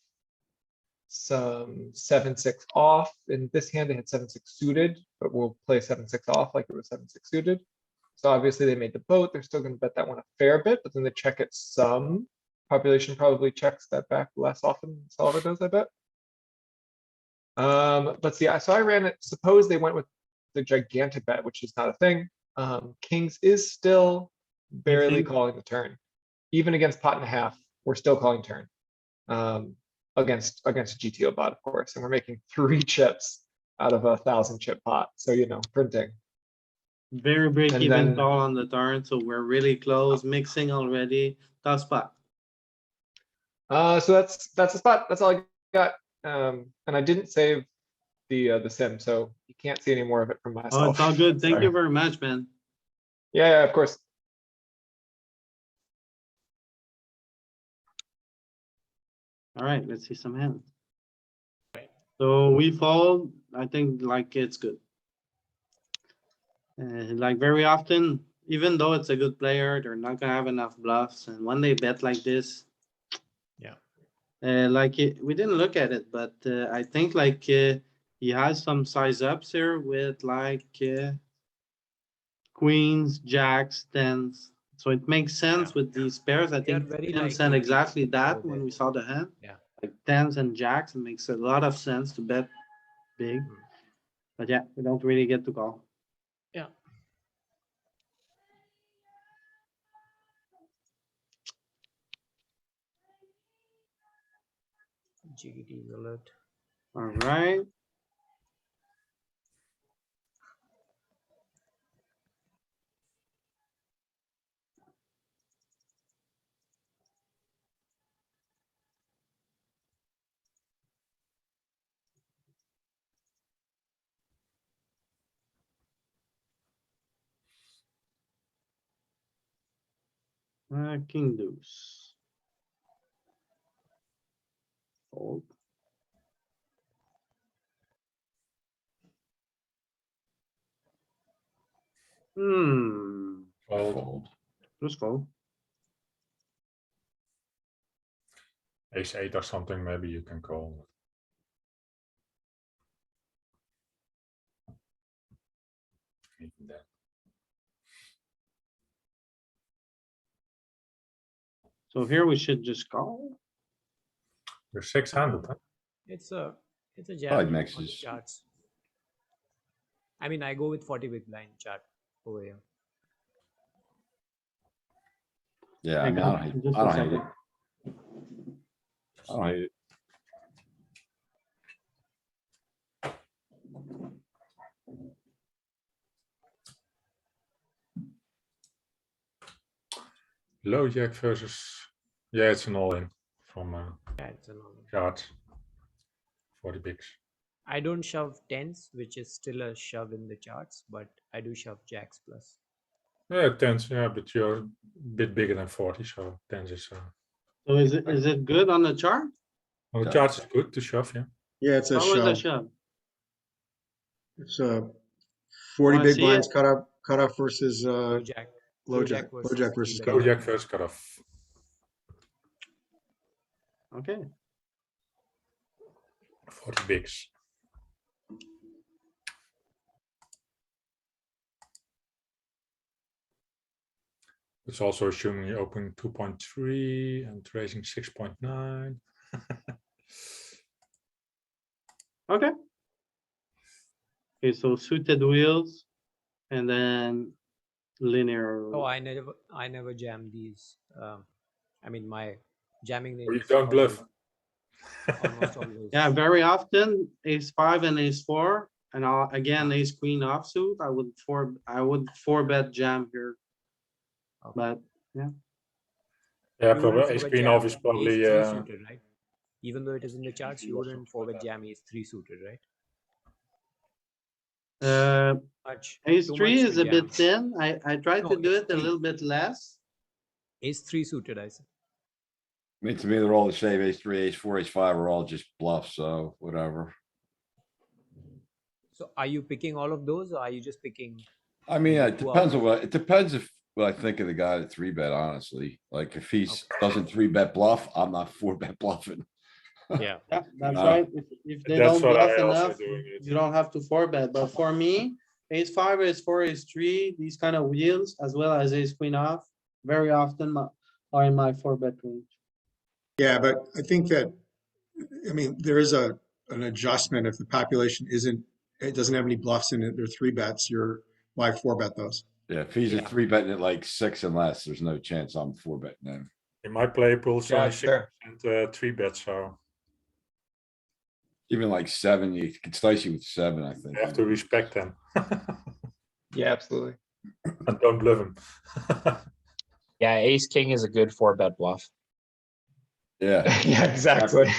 some 7-6 off. In this hand, they had 7-6 suited, but we'll play 7-6 off like it was 7-6 suited. So obviously they made the boat. They're still going to bet that one a fair bit, but then they check it some. Population probably checks that back less often than solver does, I bet. Let's see. So I ran it. Suppose they went with the gigantic bet, which is not a thing. Kings is still barely think- calling the turn. Even against pot and a half, we're still calling turn. Against a GTO bot, of course, and we're making 3 chips out of a 1,000 chip pot. So printing. Very break And even then- call on the turn, so we're really close, mixing already. Tough spot. So that's the spot. That's all I got. And I didn't save the sim, so you can't see any more of it from myself. Oh, it's all good. Thank Sorry. you very much, man. Yeah, of course. All right, let's see some hands. So we fold, I think like it's good. Like very often, even though it's a good player, they're not gonna have enough bluffs, and when they bet like this. Yeah. We didn't look at it, but I think like he has some size ups here with like queens, jacks, tens. So it makes sense with these pairs. I They are think very Tim likely said to exactly that go when there. we saw the hand. Yeah. Like tens and jacks, it makes a lot of sense to bet big. Mm. But yeah, we don't really get to call. Yeah. GT alert. Alright. King deuce. Fold. Fold. Just fold. Ace 8 or something, maybe you can call. Even that. So here we should just call. You're 600, huh? It's a jam Probably on the mixes. charts. I mean, I go with 40 big blind chart over here. Yeah, I mean, I don't hate, Just I a don't hate second. it. I don't hate it. Low jack versus, yeah, it's an all in from Yeah, it's a normal. cards. 40 bigs. I don't shove tens, which is still a shove in the charts, but I do shove jacks plus. Yeah, tens, yeah, but you're a bit bigger than 40, so tens is So is it good on the chart? on the Yeah. charts is good to shove, yeah. Yeah, it's a How was the shove. shove? It's a 40 Oh, I big see blinds it. cutoff versus Low jack. low jack versus three bet. Low cutoff. jack first cutoff. Okay. 40 bigs. It's also assuming you open 2.3 and raising 6.9. Okay. Okay, so suited wheels and then linear. Oh, I never jam these. I mean, my jamming Or you range is don't bluff. almost always. Yeah, very often ace five and ace four, and again ace queen offsuit. I would four bet jam here. Okay. But Yeah, You wouldn't probably ace forward queen jam off is probably ace three suited, right? Even though it is in the charts, you wouldn't forward jam ace three suited, right? ace Too three much is to a bit jam. thin. I try No, to do ace it a three. little bit less. Ace three suited, I said. I mean, to me, they're all the same. Ace three, ace four, ace five are all just bluffs, so whatever. So are you picking all of those, or are you just picking? I mean, it Two depends out on of- what, it depends if, what I think of the guy that three bet, honestly. Like if he's doesn't three bet bluff, I'm not four bet bluffing. Yeah. Yeah, that's Ah. right. If they That's don't what I bluff also enough, doing it. you don't have to four bet. But for me, ace five, ace four, ace three, these kind of wheels, as well as ace queen off, very often are in my four bet range. Yeah, but I think that, I mean, there is an adjustment if the population it doesn't have any bluffs in it, they're three bets, why four bet those? Yeah, if he's a Yeah. three betting at like six and less, there's no chance I'm four betting him. In my play pool, it's Yeah, only it's fair. 6% three bet, so Even like seven, you could slice you with seven, I think. you have to respect them. Yeah, absolutely. And don't bluff them. Yeah, ace king is a good four bet bluff. Yeah, Yeah, exactly.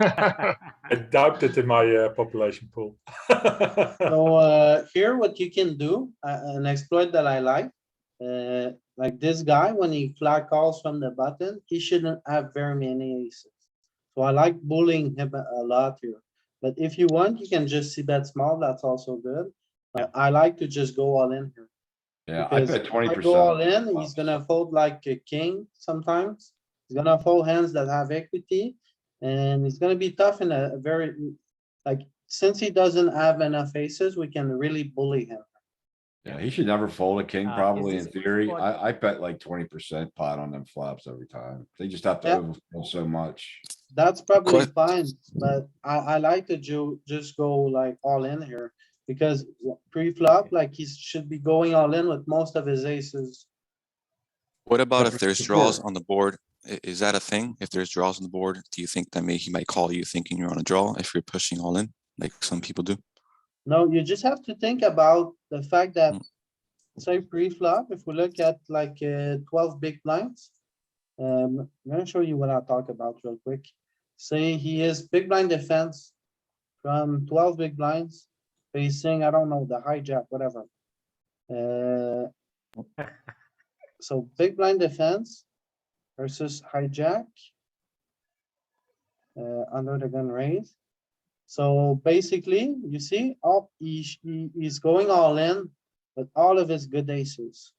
I doubt it in my population pool. So here, what you can do, an exploit that I like this guy, when he flat calls from the button, he shouldn't have very many aces. So I like bullying him a lot here. But if you want, you can just see bet small, that's also good. I like to just go all in here. yeah, I Because bet if 20%. I go all in, he's gonna fold like a king sometimes. He's gonna fold hands that have equity. And it's gonna be tough in a very, like, since he doesn't have enough aces, we can really bully him. Yeah, he should never fold a king Is probably this in a good theory. spot? I bet like 20% pot on them flops every time. They just have to Yeah. overfill so much. That's probably Que- fine, but I like to just go like all in here. Because pre-flop, like he should be going all in with most of his aces. What about Except if for there's the draws four. on the board? Is that a thing? If there's draws on the board, do you think that he might call you thinking you're on a draw if you're pushing all in, like some people do? No, you just have to think about the fact that, Mm. say pre-flop, if we look at like 12 big blinds. I'm gonna show you what I'll talk about real quick. Say he is big blind defense from 12 big blinds, facing, I don't know, the hijack, whatever. So big blind defense versus hijack. Under the gun raise. So basically, you see, he's going all in with all of his good aces.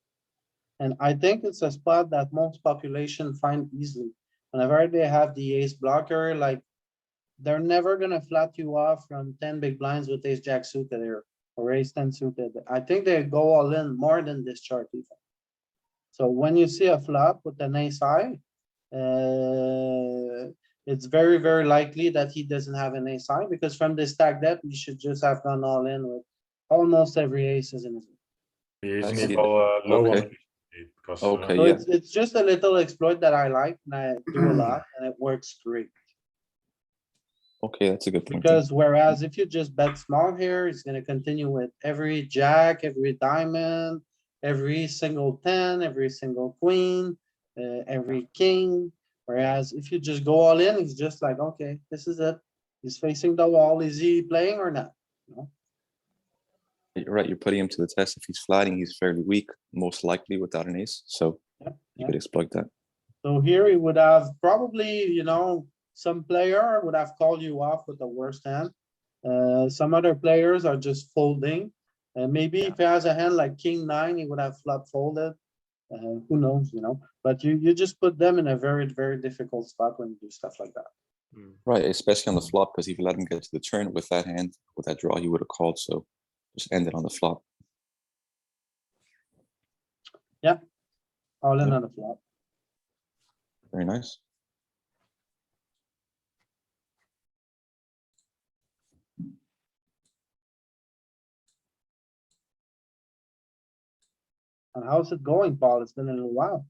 And I think it's a spot that most population find easily. Whenever they have the ace blocker, like they're never gonna flat you off from 10 big blinds with ace jack suited here or ace 10 suited. I think they go all in more than this chart even. So when you see a flop with an ace high, it's very, very likely that he doesn't have an ace high because from the stack depth, you should just have gone all in with almost every ace is in his. He I is see in low on Okay. it because Okay. So Yeah. it's just a little exploit that I like and I do a lot and it works great. Okay, that's a good point. Because whereas if you just bet small here, it's gonna continue with every jack, every diamond, every single 10, every single queen, every king. Whereas if you just go all in, it's just like, okay, this is it. He's facing the wall. Is he playing or not? No. You're right. You're putting him to the test. If he's flatting, he's fairly weak, most likely without an ace. So Yeah, you yeah. could exploit that. So here he would have probably, some player would have called you off with the worst hand. Some other players are just folding. Maybe if he has a hand like king nine, he would have flop folded. Who knows, but you just put them in a very, very difficult spot when you do stuff like that. Right, especially on the flop, because if you let him get to the turn with that hand, with that draw, he would have called. So just end it on the flop. All in Yeah. on the flop. Very nice. And how's it going, Paul? It's been a little while.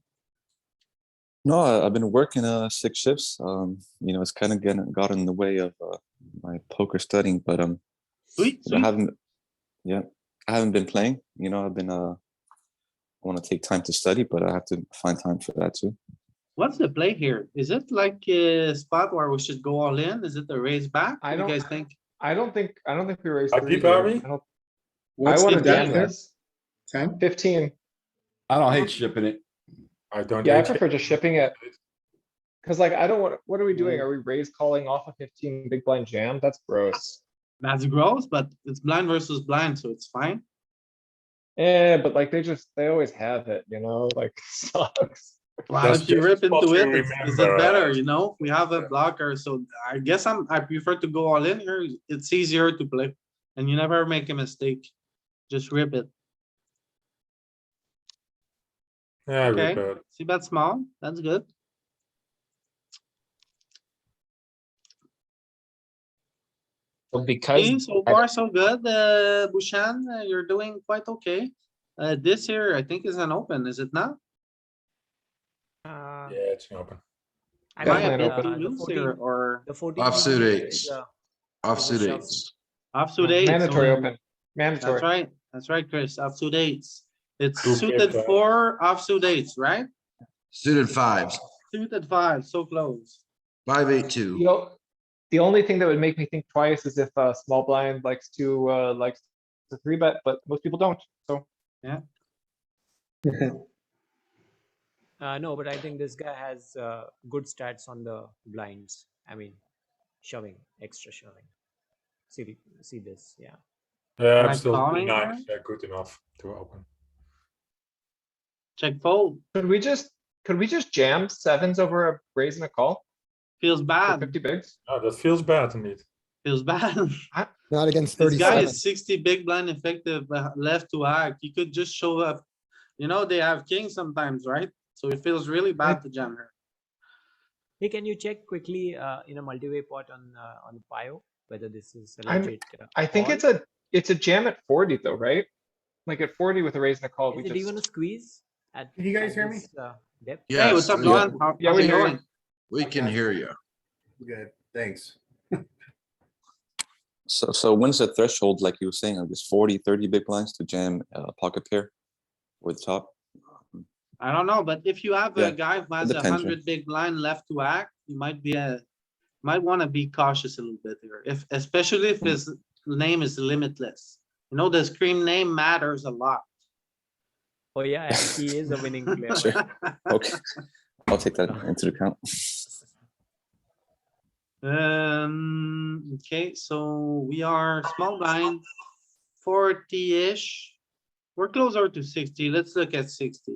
No, I've been working 6 shifts. It's kind of got in the way of my poker studying, but Sweet, I sweet. haven't been playing. I've been I want to take time to study, but I have to find time for that too. What's the play here? Is it like a spot where we should go all in? Is it a raise back? I What do you don't- guys think? I don't think we raised How three deep are here. we? I What's the wanna depth jam there? this. 10? 15. I don't hate shipping it. I don't. Yeah, I hate prefer just shipping it. Cause like, I don't want, what are we doing? Yeah. Are we raise calling off a 15 big blind jam? That's gross. That's gross, but it's blind versus blind, so it's fine. Yeah, but like they always have it, like sucks. Well, That's if you just rip a spot into to it, is it remember, better, We have a blocker, so I guess I prefer to go all in here. It's easier to play. And you never make a mistake. Just rip it. Yeah, Okay, rip it. see bet small, that's good. So because Okay, so far so good, Bushan, you're doing quite okay. This here, I think is an open, is it not? Uh, Yeah, it's open. I Am I mean, a bit the too loose here 14, or the 14 Offsuit is eights. a Offsuit shove. eights. offsuit eights? Mandatory so- open, mandatory. That's right, Chris, offsuit eights. It's Two suited pip, 4, offsuit eights, right? Suited fives, Suited 5, so close. 5-8-2. The only thing that would make me think twice is if a small blind likes to 3-bet, but most people don't, so. No, but I think this guy has good stats on the blinds. I mean, shoving, extra shoving. See this, yeah. Yeah, I'm Like still calling nice. Yeah, good enough to open. Check fold, Could we just jam sevens over a raise and a call feels for bad, 50 bigs? Oh, that feels bad indeed. feels bad. Not against This guy 37. is 60 big blind effective left to act. You could just show up. You know, they have king sometimes, right? So it feels really bad to jam her. Hey, can you check quickly in a multi-way pot on Pio whether this is a I'm- legit I think call? it's a jam at 40 though, right? Like at 40 with a raise and a call, we Is it even a just, squeeze at Can you guys at hear me? this, depth? Yes, Hey, what's up, we- Don? Yeah, How's we it hear you. going? We can hear you. Good, thanks. So when's the threshold, like you were saying, of just 40, 30 big blinds to jam pocket pair with top? I don't know, but if you have Yeah, a guy who has depends, right? 100 big blind left to act, you might want to be cautious a little bit here. Especially if his name is limitless. You know, the screen name matters a lot. Oh yeah, and he is a winning player. Sure. Okay, I'll take that into account. Okay, so we are small blind, 40-ish. We're closer to 60. Let's look at 60.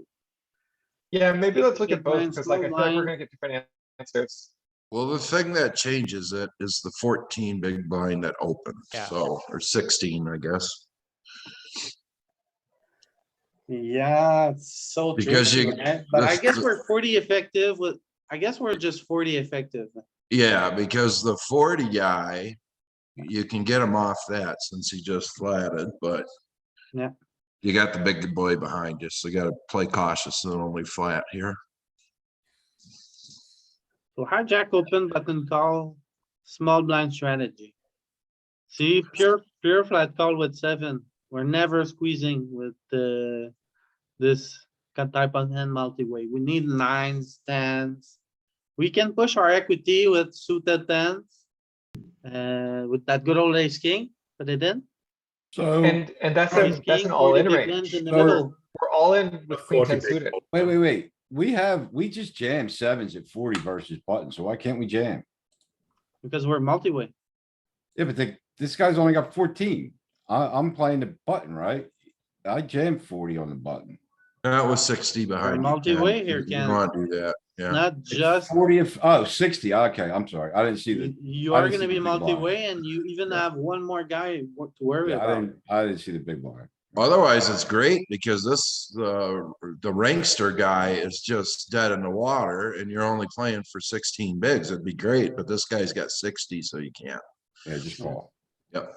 yeah, maybe let's look Big at both, blind, because like I small feel like we're blind. gonna get different answers. Well, the thing that changes it is the 14 big blind that opens, Yeah. so, or 16, I guess. Yeah, it's so Because tricky, you- right? But I this- guess we're 40 effective with, I guess we're just 40 effective. Yeah, because the 40 guy, you can get him off that since he just flatted, but. Yeah. You got the big boy behind you, so you gotta play cautious and only flat here. So hijack open button call, small blind strategy. See, pure flat call with 7. We're never squeezing with this type of hand multi-way. We need 9s, 10s. We can push our equity with suited 10s. With that good old ace king, put it in. So, And that's Ace an king, all-in 40 big blinds range. in the So- middle. We're all in with queen 40 ten big suited. blind. Wait. We just jammed sevens at 40 versus button, so why can't we jam? Because we're multi-way. Yeah, but this guy's only got 14. I'm playing the button, right? I jammed 40 on the button. That was 60 behind you. multi-way Ken. here, You Ken. wanna do that, yeah. Not just, 40 of, oh, 60, okay, I'm sorry, I didn't see the, you I are didn't gonna see be the big blind. multi-way and you even Yeah. have one more guy to worry yeah, about. I didn't see the big blind. Otherwise, it's great because this, the ringster guy is just dead in the water and you're only playing for 16 bigs. It'd be great, but this guy's got 60, so you can't. Yeah, just call. Yep.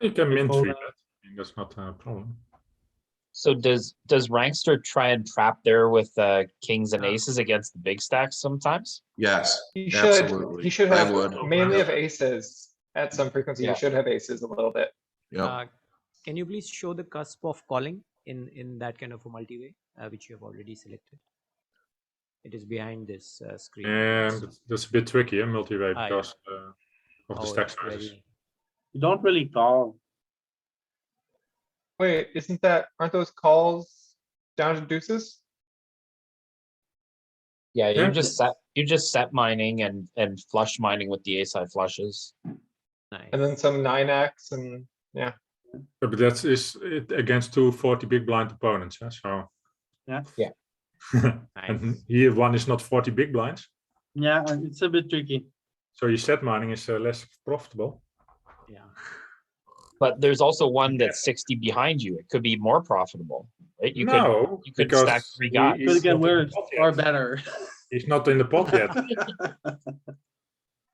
You can min Hold 3 on. bet. I mean, that's not a problem. So does Rankster try and trap there with kings and aces against the big stacks sometimes? Yes, He should, absolutely. he should I have would. mainly Yep. have aces at some frequency. He Yeah. should have aces a little bit. Yep. Can you please show the cusp of calling in that kind of a multi-way, which you have already selected? It is behind this screen. And that's a bit tricky, multi-way, Ah, yeah. because of the Oh, stack it's sizes. very- You don't really call. Wait, aren't those calls down to deuces? Yeah, Yeah. you're just set mining and flush mining with the ace high flushes. Nice. And then some 9x and, yeah. But that is it against 2 40 big blind opponents, so. Yeah. Yeah. And Nice. here one is not 40 big blinds, Yeah, it's a bit tricky. so your set mining is less profitable. Yeah. But there's also one that's 60 behind you. It could be more profitable, right? You could You could stack 3 guys. Could get worse or better. He's not in the pot yet.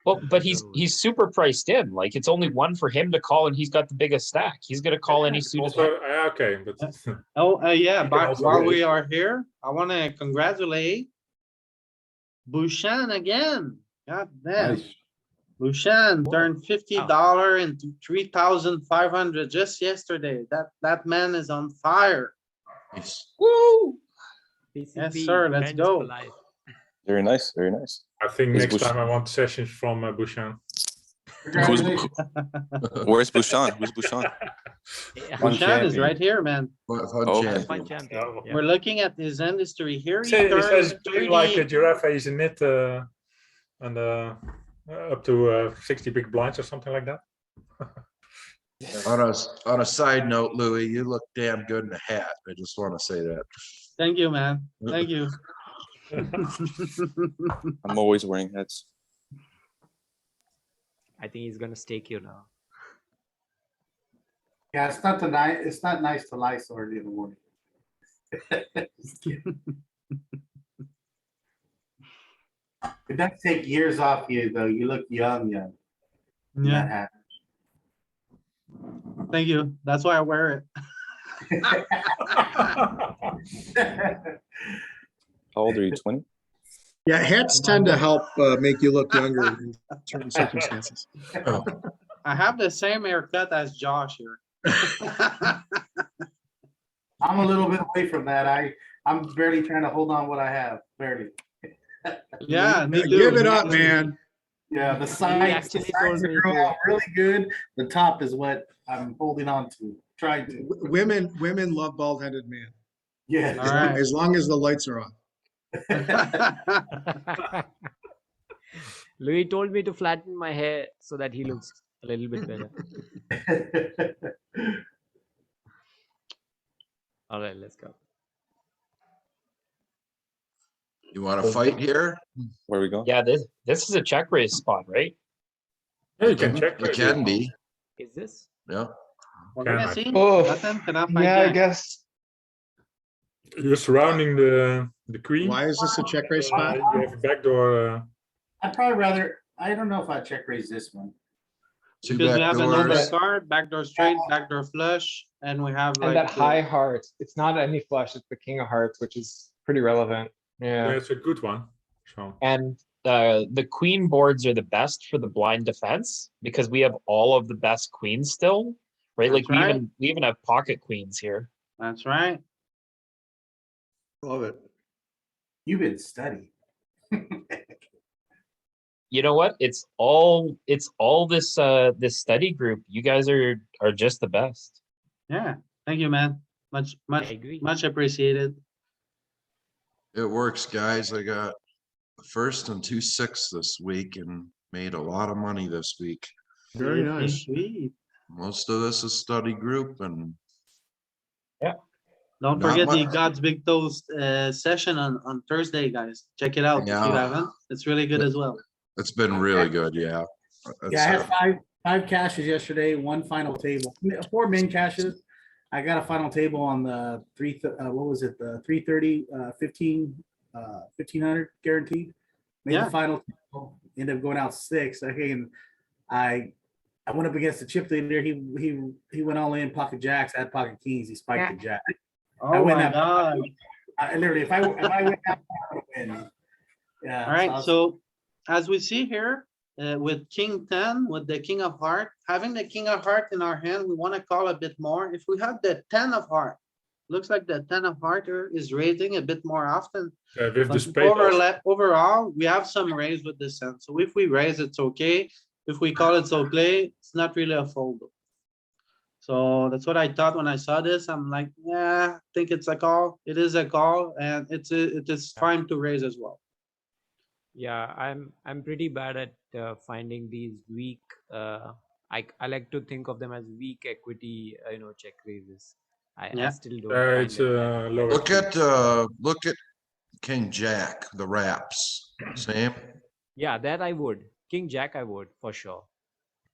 Well, but he's super priced in. Like it's only one for him to call, and he's got the biggest stack. He's gonna call any suited. Also, okay, but Oh, yeah, can but also while we raise. are here, I wanna congratulate Bushan again. God damn. Nice. Bushan Whoa. turned $50 into 3,500 just yesterday. That man is on fire. Nice. Woo! PCP, sir, let's friends go. for life. Very nice, very nice. I think Is next Bush- time I want sessions from Bushan. Who's, where's Bushan? Who's Bushan? Yeah. Fun Bushan is champion. right here, man. Fun Oh, champion. Fun champion. Yeah. Yeah. We're looking at his end history here. He It says turned playing like a 30 giraffe is in it, and up to 60 big blinds or something like that. On a side note, Louis, you look damn good in a hat. I just want to say that. Thank you, man. Thank you. I'm always wearing hats. I think he's gonna stake you now. Yeah, it's not nice. It's not nice to lie so early in the morning. Just kidding. It does take years off you, though. You look young. When Yeah, that happens. thank you. That's why I wear it. How old are you? 20? Yeah, hats tend to help make you look younger in certain circumstances. I have the same haircut as Josh here. I'm a little bit away from that. I'm barely trying to hold on what I have, barely. Yeah, me too. Give it up, man. Yeah, the He sides actually told me grow to. out really good. The top is what I'm holding on to, trying to. Women love bald-headed man. Yeah. All right. As long as the lights are on. Louis told me to flatten my hair so that he looks a little bit better. All right, let's go. You want to fight here? Where we go? Yeah, this is a check raise spot, right? Yeah, you can check. It can be, Is this? yeah. We're Can gonna I? see. Oh, Nothing, cannot find yeah, I jack. guess. You're surrounding the queen. Why is this a check raise spot? You have a backdoor. I'd probably rather, I don't know if I'd check raise this one. Two Because we have an backdoors. overcard, backdoor straight, backdoor flush, and we have And like. that high heart, it's not any flush, it's the king of hearts, which is pretty relevant. Yeah, Yeah. it's a good one. So And the queen boards are the best for the blind defense because we have all of the best queens still, right? Like That's right. we even have pocket queens here. That's right. Love it. You've been studying. You know what? It's all this this study group. You guys are just the best. Yeah, thank you, man. Much, I much, agree. much appreciated. It works, guys. I got the first and 2-6 this week and made a lot of money this week. Very Pretty nice. Sweet. Most of this is study group and Don't Not forget the much. God's Big Toast session on Thursday, guys. Check it out if you Yeah. haven't. It's really good as well. it's been really good, yeah. Yeah, I It's, had five caches yesterday, one final table, 4 min caches. I got a final table on the what was it, the 330, 1500 guaranteed. Made Yeah. the final table, ended up going out 6. Okay, and I went up against the chip leader. He went all in pocket jacks, I had pocket kings. He spiked the jack. Oh win my that- God. I literally, if I went out, I would win. Yeah. All right, I was- so as we see here, with king 10, with the king of heart, having the king of heart in our hand, we want to call a bit more. If we have the 10 of heart, looks like the 10 of heart here is raising a bit more often. with the But spade. also. overall, we have some raise with this hand. So if we raise, it's okay. If we call it okay, it's not really a fold. So that's what I thought when I saw this. I'm like, yeah, I think it's a call. It is a call, and it is fine to raise as well. Yeah, I'm pretty bad at finding these weak. I like to think of them as weak equity, check raises. I Yeah. still don't. Find It's it that lower. look at King Jack, the wraps, same. Yeah, that I would. King Jack I would for sure.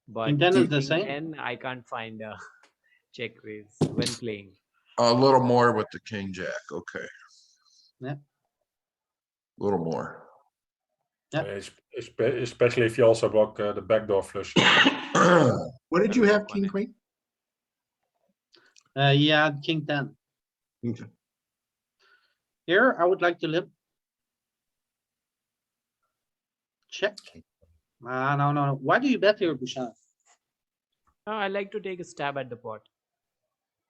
But King 10 is the King same. 10, I can't find a check raise when playing. A little more with the King Jack, okay. Yeah. A little more. Yeah. Especially if you also block the backdoor flush. What did you have, king, queen? Yeah, king 10. Okay. Here, I would like to limp. Check. No. Why do you bet here, Bushan? I like to take a stab at the pot.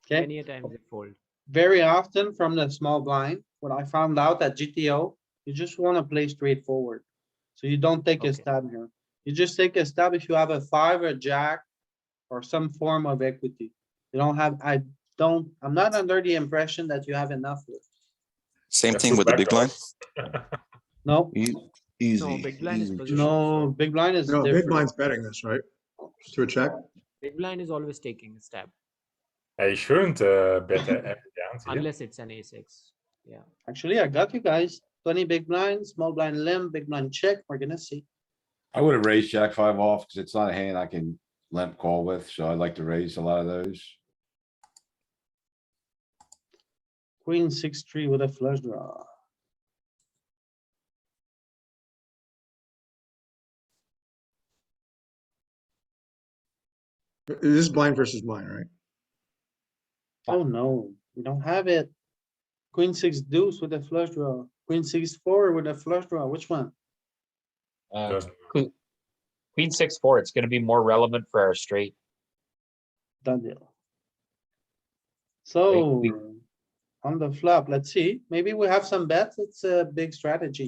Okay, Many a times they fold. very often from the small blind, what I found out at GTO, you just want to play straightforward. So you don't take a Okay. stab here. You just take a stab if you have a 5 or a jack or some form of equity. You don't have, I'm not under the impression that you have enough here. Same Yeah, thing full with the big blind. backdoor. No, Easy. big blind is easy. position. no, big blind is No, big different. blind's betting this, right? To a check? Big blind is always taking a stab You shouldn't bet every hand here. unless it's an a6. Yeah. Actually, I got you guys. 20 big blind, small blind limb, big blind check. We're gonna see. I would have raised jack five off because it's not a hand I can limp call with, so I like to raise a lot of those. Queen 6-3 with a flush draw. This is blind versus blind, right? Oh no, we don't have it. Queen 6 deuce with a flush draw. Queen 6-4 with a flush draw. Which one? Doesn't- Queen 6-4, it's gonna be more relevant for our straight. Done deal. So we- on the flop, let's see. Maybe we have some bets. It's a big strategy.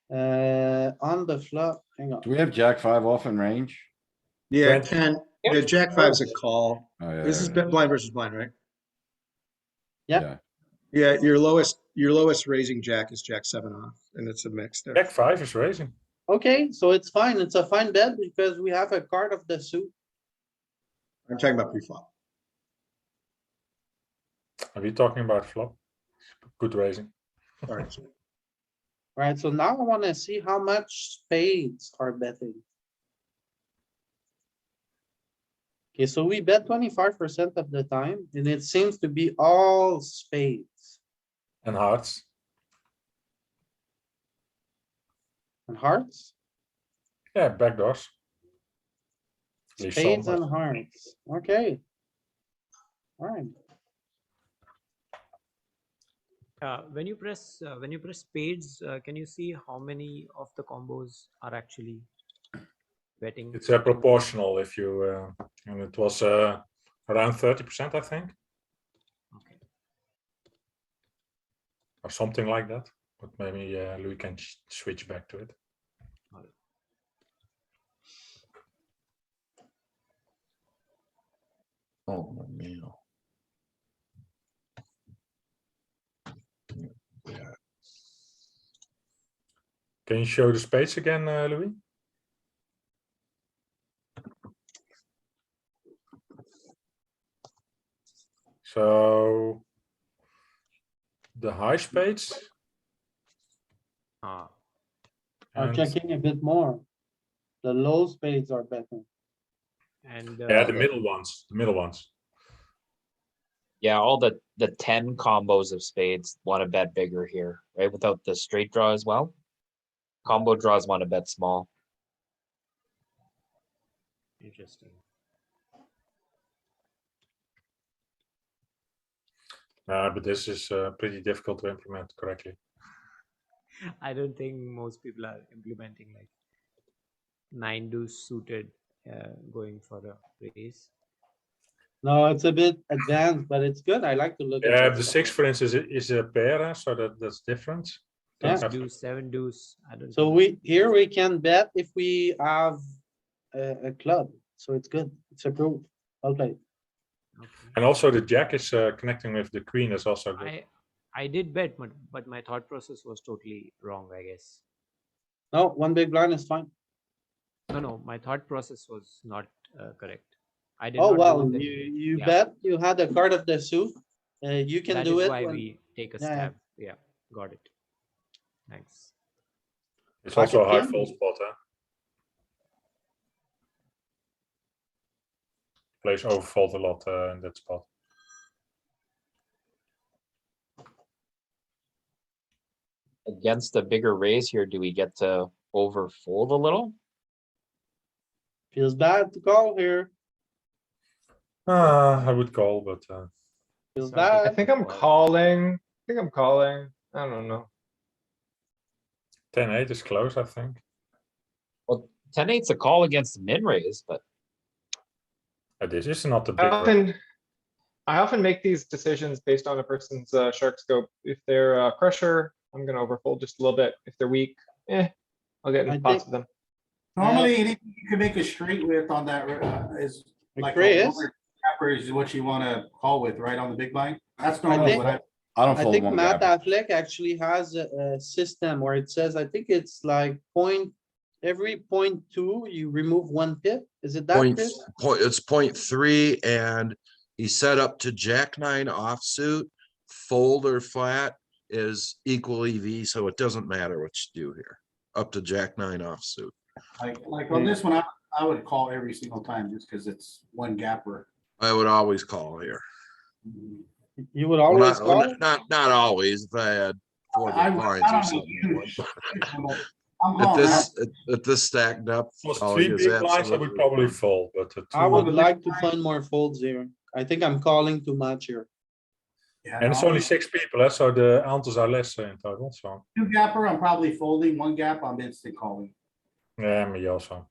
On the flop, hang on. Do we have jack five off in range? Yeah, Twenty. Ken, Yep. the jack five's a call. Oh, yeah. This is there it is. blind versus blind, right? Yeah. Yeah, your lowest raising jack is jack 7 off, and it's a mix there. Jack five is raising. Okay, so it's fine. It's a fine bet because we have a card of the suit. I'm talking about pre-flop. Are we talking about flop? Good raising. All right. Right, so now I wanna see how much spades are betting. Okay, so we bet 25% of the time, and it seems to be all spades And hearts. and hearts, Yeah, backdoors. At least some, spades but- and hearts. Okay. Alright, When you press spades, can you see how many of the combos are actually betting? It's proportional if you, and it was around 30%, I think, Okay. or something like that. But maybe Louis can switch back to it. Oh, my man. Can you show the spades again, Louis? So the high spades Ah, are and checking a bit more. The low spades are betting. and yeah, the middle ones. Yeah, all the 10 combos of spades want to bet bigger here, right? Without the straight draw as well. Combo draws want to bet small. interesting. But this is pretty difficult to implement correctly. I don't think most people are implementing like 9 deuce suited, going for a raise. No, it's a bit advanced, but it's good. I like to look at Yeah, this the stuff. 6, for instance, is a pair, so that's different. Don't Yeah. have- Deuce, 7 deuce. I don't. So think- here we can bet if we have a club, so it's good. It's approved. Well played. Okay. And also the jack is connecting with the queen is also good. I did bet, but my thought process was totally wrong, I guess. No, one big blind is fine. No, my thought process was not correct. I did Oh, not know well, that. you yeah. bet, you had a card of the suit. You can That do is it. why when- we take a Yeah, yeah. stab. Yeah, got it. Thanks. It's also a high Pocket fold king. spot, huh? Plays overfold a lot in that spot. Against a bigger raise here, do we get to overfold a little? Feels bad to call here. I would call, but Feels So I I bad. think I'm calling. I don't know. 10-8 is close, I think. Well, 10-8's a call against the min raise, but This is not a I big raise. often make these decisions based on a person's shark scope. If they're crusher, I'm gonna overfold just a little bit. If they're weak, I'll get I in pots think- with them. Normally, anything you can make a straight with on that is like a Chris? lower capper is what you wanna call with, right, on the big blind? That's normally think- what I don't I fold think one Matt gap. Affleck actually has a system where it says, I think it's like every 0.2, you remove 1 pip. Is it that, Chris? It's 0.3 and he set up to jack 9 offsuit, fold or flat is equal EV, so it doesn't matter what you do here. Up to jack 9 offsuit. Like on this one, I would call every single time just because it's one gapper. I would always call here. You would Well, always not, well, call? not always. If I had 4 I big would- blinds I or don't know, something. I would. huge. I'm At calling this, that. at this stacked up. Was oh, 3 he was big blinds, I absolutely would probably fine. fold, but I would but like to find more folds here. I think I'm calling too much here. Yeah, and it's no, only 6 people, so the answers are less in total. So two gapper, I'm probably folding. One gap, I'm instant calling. yeah, me also.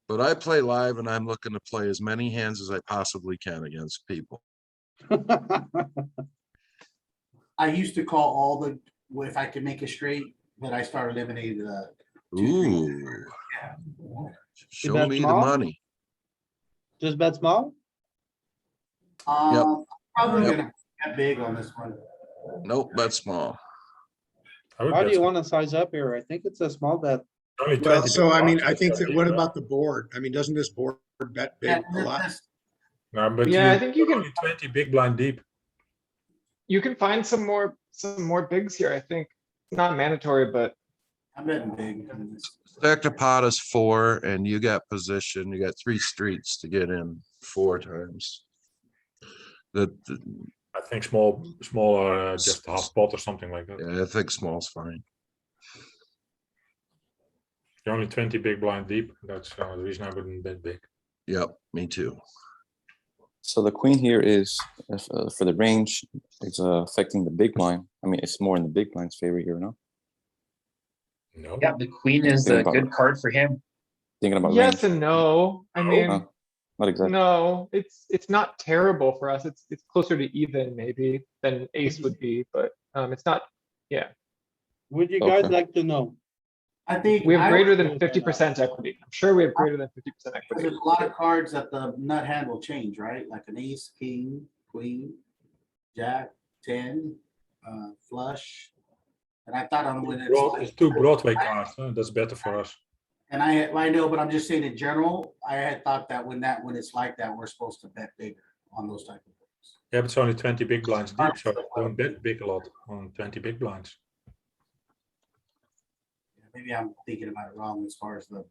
But I play live and I'm looking to play as many hands as I possibly can against people. I used to call all the, if I could make it straight, but I started eliminating the. Ooh, show bet me the small? money. Just bet small? Probably Yep. gonna get big on this one. Nope, bet small. I would Why bet do you small. want to size up here? I think it's a small bet. Only 20 Well, big so I mean, blinds, I that's think very that, what deep, about the board? I mean, doesn't this board bet Yeah, big a lot? No, but Yeah, I you think you can, only 20 big blind deep. you can find some more bigs here, I think. Not mandatory, but I'm betting big. Stack the pot is 4 and you got position. You got 3 streets to get in 4 times. That, I think small or just half pot or something like that. yeah, I think small's fine. You're only 20 big blind deep. That's the reason I wouldn't bet big. Yep, me too. So the queen here is for the range. It's affecting the big blind. I mean, it's more in the big blind's favor here, no? No. Yeah, the queen is Think a about good it. card for him. Thinking about yes range. and no. I No. mean, Not exactly. no, it's not terrible for us. It's closer to even maybe than ace would be, but it's not, yeah. Would you guys Okay. like to know? I think. We have I greater would- than 50% equity. I'm sure we have greater than 50% equity. There's a lot of cards that the nut hand will change, right? Like an ace, king, queen, jack, 10, flush. And I thought on when it's It's 2 Broadway cards. That's better for us. and I know, but I'm just saying in general, I had thought that when it's like that, we're supposed to bet bigger on those type of things. Yeah, but it's only 20 big blinds deep, so don't bet big a lot on 20 big blinds. Maybe I'm thinking about it wrong as far as the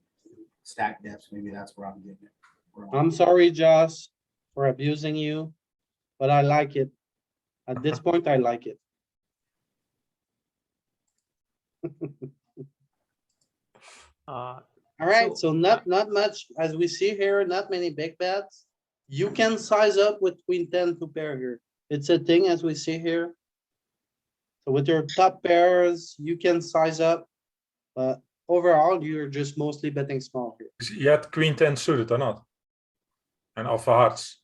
stack depths. Maybe that's where I'm getting it wrong. I'm sorry, Josh, for abusing you, but I like it. At this point, I like it. Alright, so not much, as we see here, not many big bets. You can size up with queen 10 to pair here. It's a thing as we see here. So with your top pairs, you can size up, but overall, you're just mostly betting small here. You had queen 10 suited or not? And off hearts.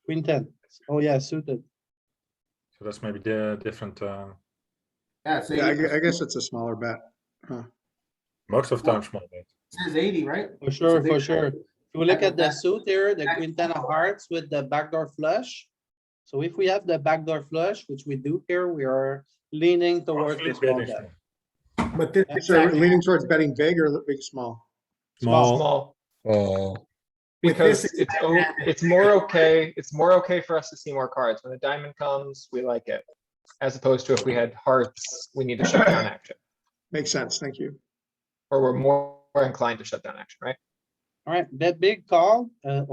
Queen 10. Oh yeah, suited. So that's maybe the different. Yeah, so Yeah, I guess it's a smaller bet. Most of the time, small bet. it says 80, right? For sure, It's a for big sure. bet. If we look Yeah, at the that- suit here, the queen 10 of hearts with the backdoor flush. So if we have the backdoor flush, which we do here, we are leaning towards the Mostly small betting bet. small. But this, so Exactly. leaning towards betting big or big small? Small. Small. Oh, With Because this it's more okay. It's more okay for us to see more cards. When the diamond comes, we like it. As opposed to if we had hearts, we need to shut down action. Makes sense. Thank you. Or we're more inclined to shut down action, right? Alright, bet big call. Oh,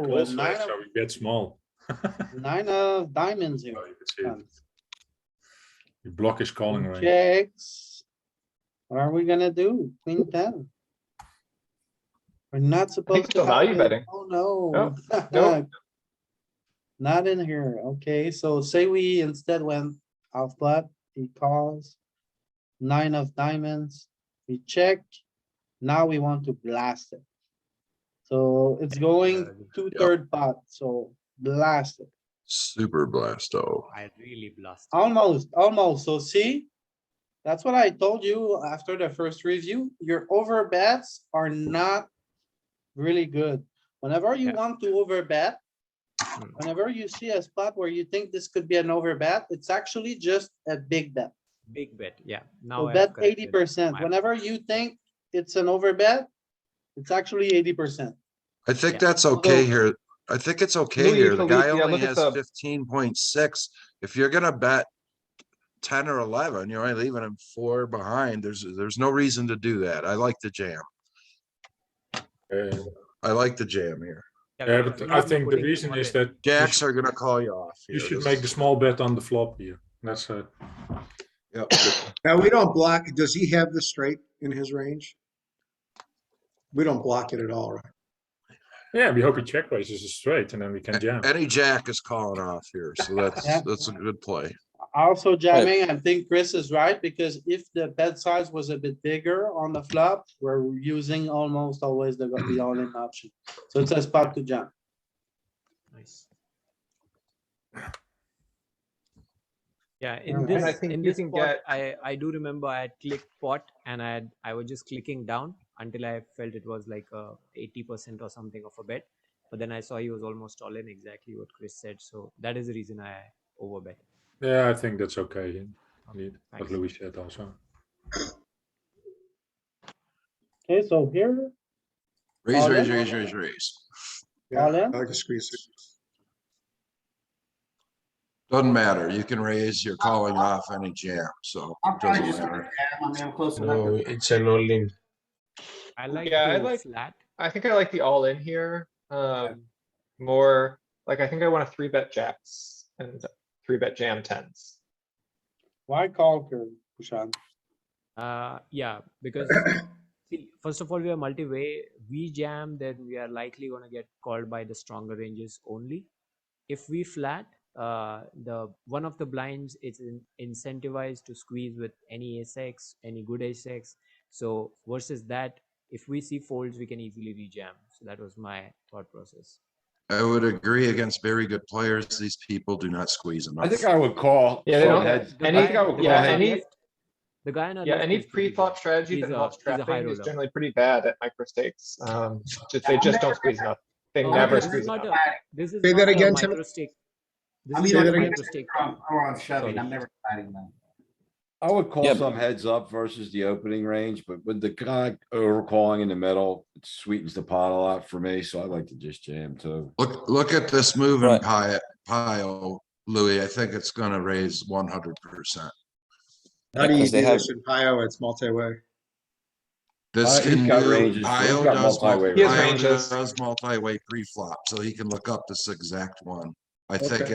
Because nine so we bet small. of diamonds here. Oh, you can see it. You block his calling range. Checks. What are we gonna do? Queen 10. We're not supposed to still have value it. betting. Oh, no. Nope. Not in here. Okay, so say we instead went off pot, he calls. 9 of diamonds, we check. Now we want to blast it. So it's going 2/3 pot, so blast it. super blasto. I really blusted. Almost. So see? That's what I told you after the first review. Your over bets are not really good. Whenever you Yeah. want to over bet, whenever you see a spot where you think this could be an over bet, it's actually just a big bet. Big bet, yeah. Now So I have bet corrected 80%. my- Whenever you think it's an over bet, it's actually 80%. I think Yeah. that's okay So- here. I think it's okay Louis, here. The guy Felipe, yeah, only look at has the- 15.6. If you're gonna bet 10 or 11, you're only leaving him 4 behind. There's no reason to do that. I like the jam. I like the jam here. Yeah, guys, but we I should be think the putting reason all is in. that Jacks are gonna call you off. you here. should This make the is- small bet on the flop here. That's Yep. Now, we don't block, does he have the straight in his range? We don't block it at all, right? yeah. We hope he check raises a straight, and then we can jam. Any jack is calling off here, so Yeah. that's a good play. Also jamming, I think Chris is right, because if the bet size was a bit bigger on the flop, we're using almost always the all-in option. So it's a spot to jam. Nice. Yeah, Alright. in And this I think in you this can spot, get- I do remember I had clicked pot and I was just clicking down until I felt it was like 80% or something of a bet. But then I saw he was almost all in, exactly what Chris said. So that is the reason I overbet. Yeah, I think that's okay. Indeed, what Thanks. Louis said also. Okay, so here, Raise, All raise, in? raise, raise, raise. Yeah, All in? I like a squeeze. Doesn't matter. You can raise, you're calling off any jam, so I'm it trying doesn't to just, matter. I mean, I'm close No, enough. it's an all-in. I like Yeah, I to like- flat. I think I like the all in here. More like I think I want to 3-bet jacks and 3-bet jam tens. Why call curve, Bushan? Yeah, because see, first of all, we are multi-way. We jam, then we are likely gonna get called by the stronger ranges only. If we flat, the one of the blinds is incentivized to squeeze with any ace-x, any good ace-x. So versus that, if we see folds, we can easily rejam. So that was my thought process. I would agree against very good players. These people do not squeeze enough. I think I would call. Yeah, they some don't- heads. The any- I think I would yeah, call guy on heads. our any- left- the guy on our Yeah, left any is pretty pre-flop good. strategy that He's a- involves he's a high trapping is roller. generally pretty bad at micro stakes. They just don't squeeze enough. They never This is squeeze not enough. this is Say not that a again, Tim. micro stake. This I'm is Say not that a again. micro stake. Or on shoving, Sorry. I'm never fighting them. I would call Yeah, some heads up versus the opening range, but with the guy overcalling in the middle, it sweetens the pot a lot for me, so I like to just jam too. Look at this moving Right. pile, Louis. I think it's gonna raise 100%. How do you because they do have- this in Pio? It's multi-way. This He's can got do, ranges, he's Pio got does, multi-way He has Pio ranges. does multi-way pre-flop, so he can look up this exact one. I think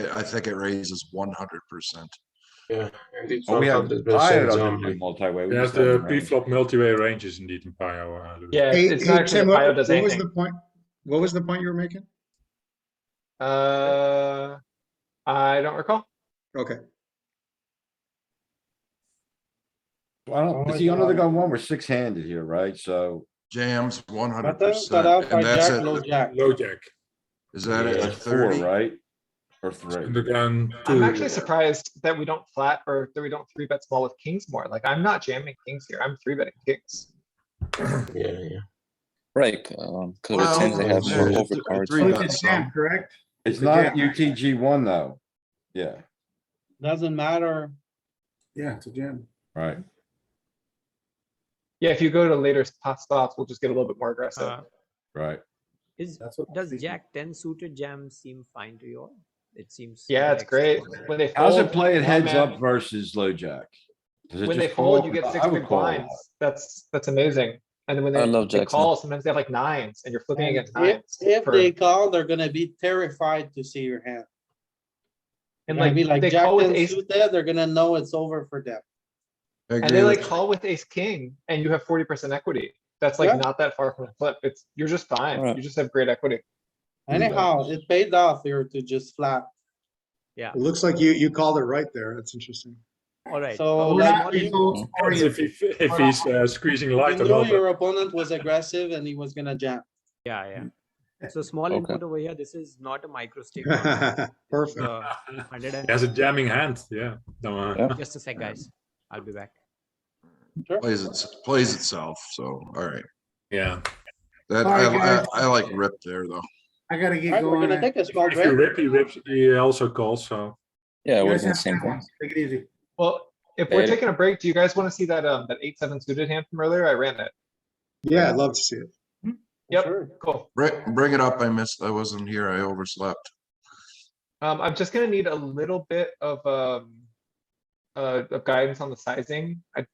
it raises 100%. Yeah, and it's Oh, we have, 100% Pio doesn't jam. do multi-way. we There's just have the range. pre-flop multi-way ranges indeed in Pio. Louis. Yeah, Hey, it's hey, not actually Tim, that Pio what does was anything. the point? What was the point you were making? I don't recall. Okay. I don't, is he under the gun one? We're six-handed here, right? So Jams Button 100%. cut off by And that's jack, it. low jack. Low jack. Is that it? that's four, 30? right? Or three? And again, I'm two. actually surprised that we don't flat or that we don't 3-bet small with kings more. Like I'm not jamming kings here. I'm 3-betting kings. Yeah. Right, because with Well, tens they have more yeah, overcards. three Oh, bet it's a some. jam, correct? It's a not jam. UTG one though. Yeah, Doesn't matter. Yeah, it's a jam. right. Yeah, if you go to later pot stops, we'll just get a little bit more aggressive. Right. That's what. Does Jack 10 suited jam seem fine to you all? It seems. Yeah, it's great. When they How's fold, it playing oh, heads man, up versus low jack? Does it when they just fold, call? you get I 6 would big call a lot. blinds. That's amazing. And then when I they love jacks now. call, sometimes they have like nines and you're flipping And against if, nines. if for- they call, they're gonna be terrified to see your hand. And Gonna like, be like they jack call with ten ace, suited, they're gonna know it's over for them. I and agree they like with- call with ace king and you have 40% equity. That's like Yeah. not that far from a flip. You're just fine. Alright. You just have great equity. Anyhow, it paid off here to just flat. Yeah. It looks like you called it right there. That's interesting. All right. So We're like not, you, or If, if he's squeezing light you or knew not. your opponent was aggressive and he was gonna jam. Yeah. So small Okay. input over here. This is not a micro stake. concept. Perfect. 100 and He has a jamming hand. Yeah. No, Yeah. just a sec, guys. I'll be back. plays itself, so, alright. yeah. That, Alright, guys. I like rip there, though. I gotta get Alright, we're going. gonna take a small If you break. rip, he rips. He also calls. So Yeah, it You would guys have been the have same fun. thing. Take it easy. Well, if we're Later. taking a break, do you guys want to see that that 8-7 suited hand from earlier? I ran it. Yeah, I'd love to see it. Yep, Sure. cool. Bring it up. I wasn't here. I overslept. I'm just gonna need a little bit of guidance on the sizing.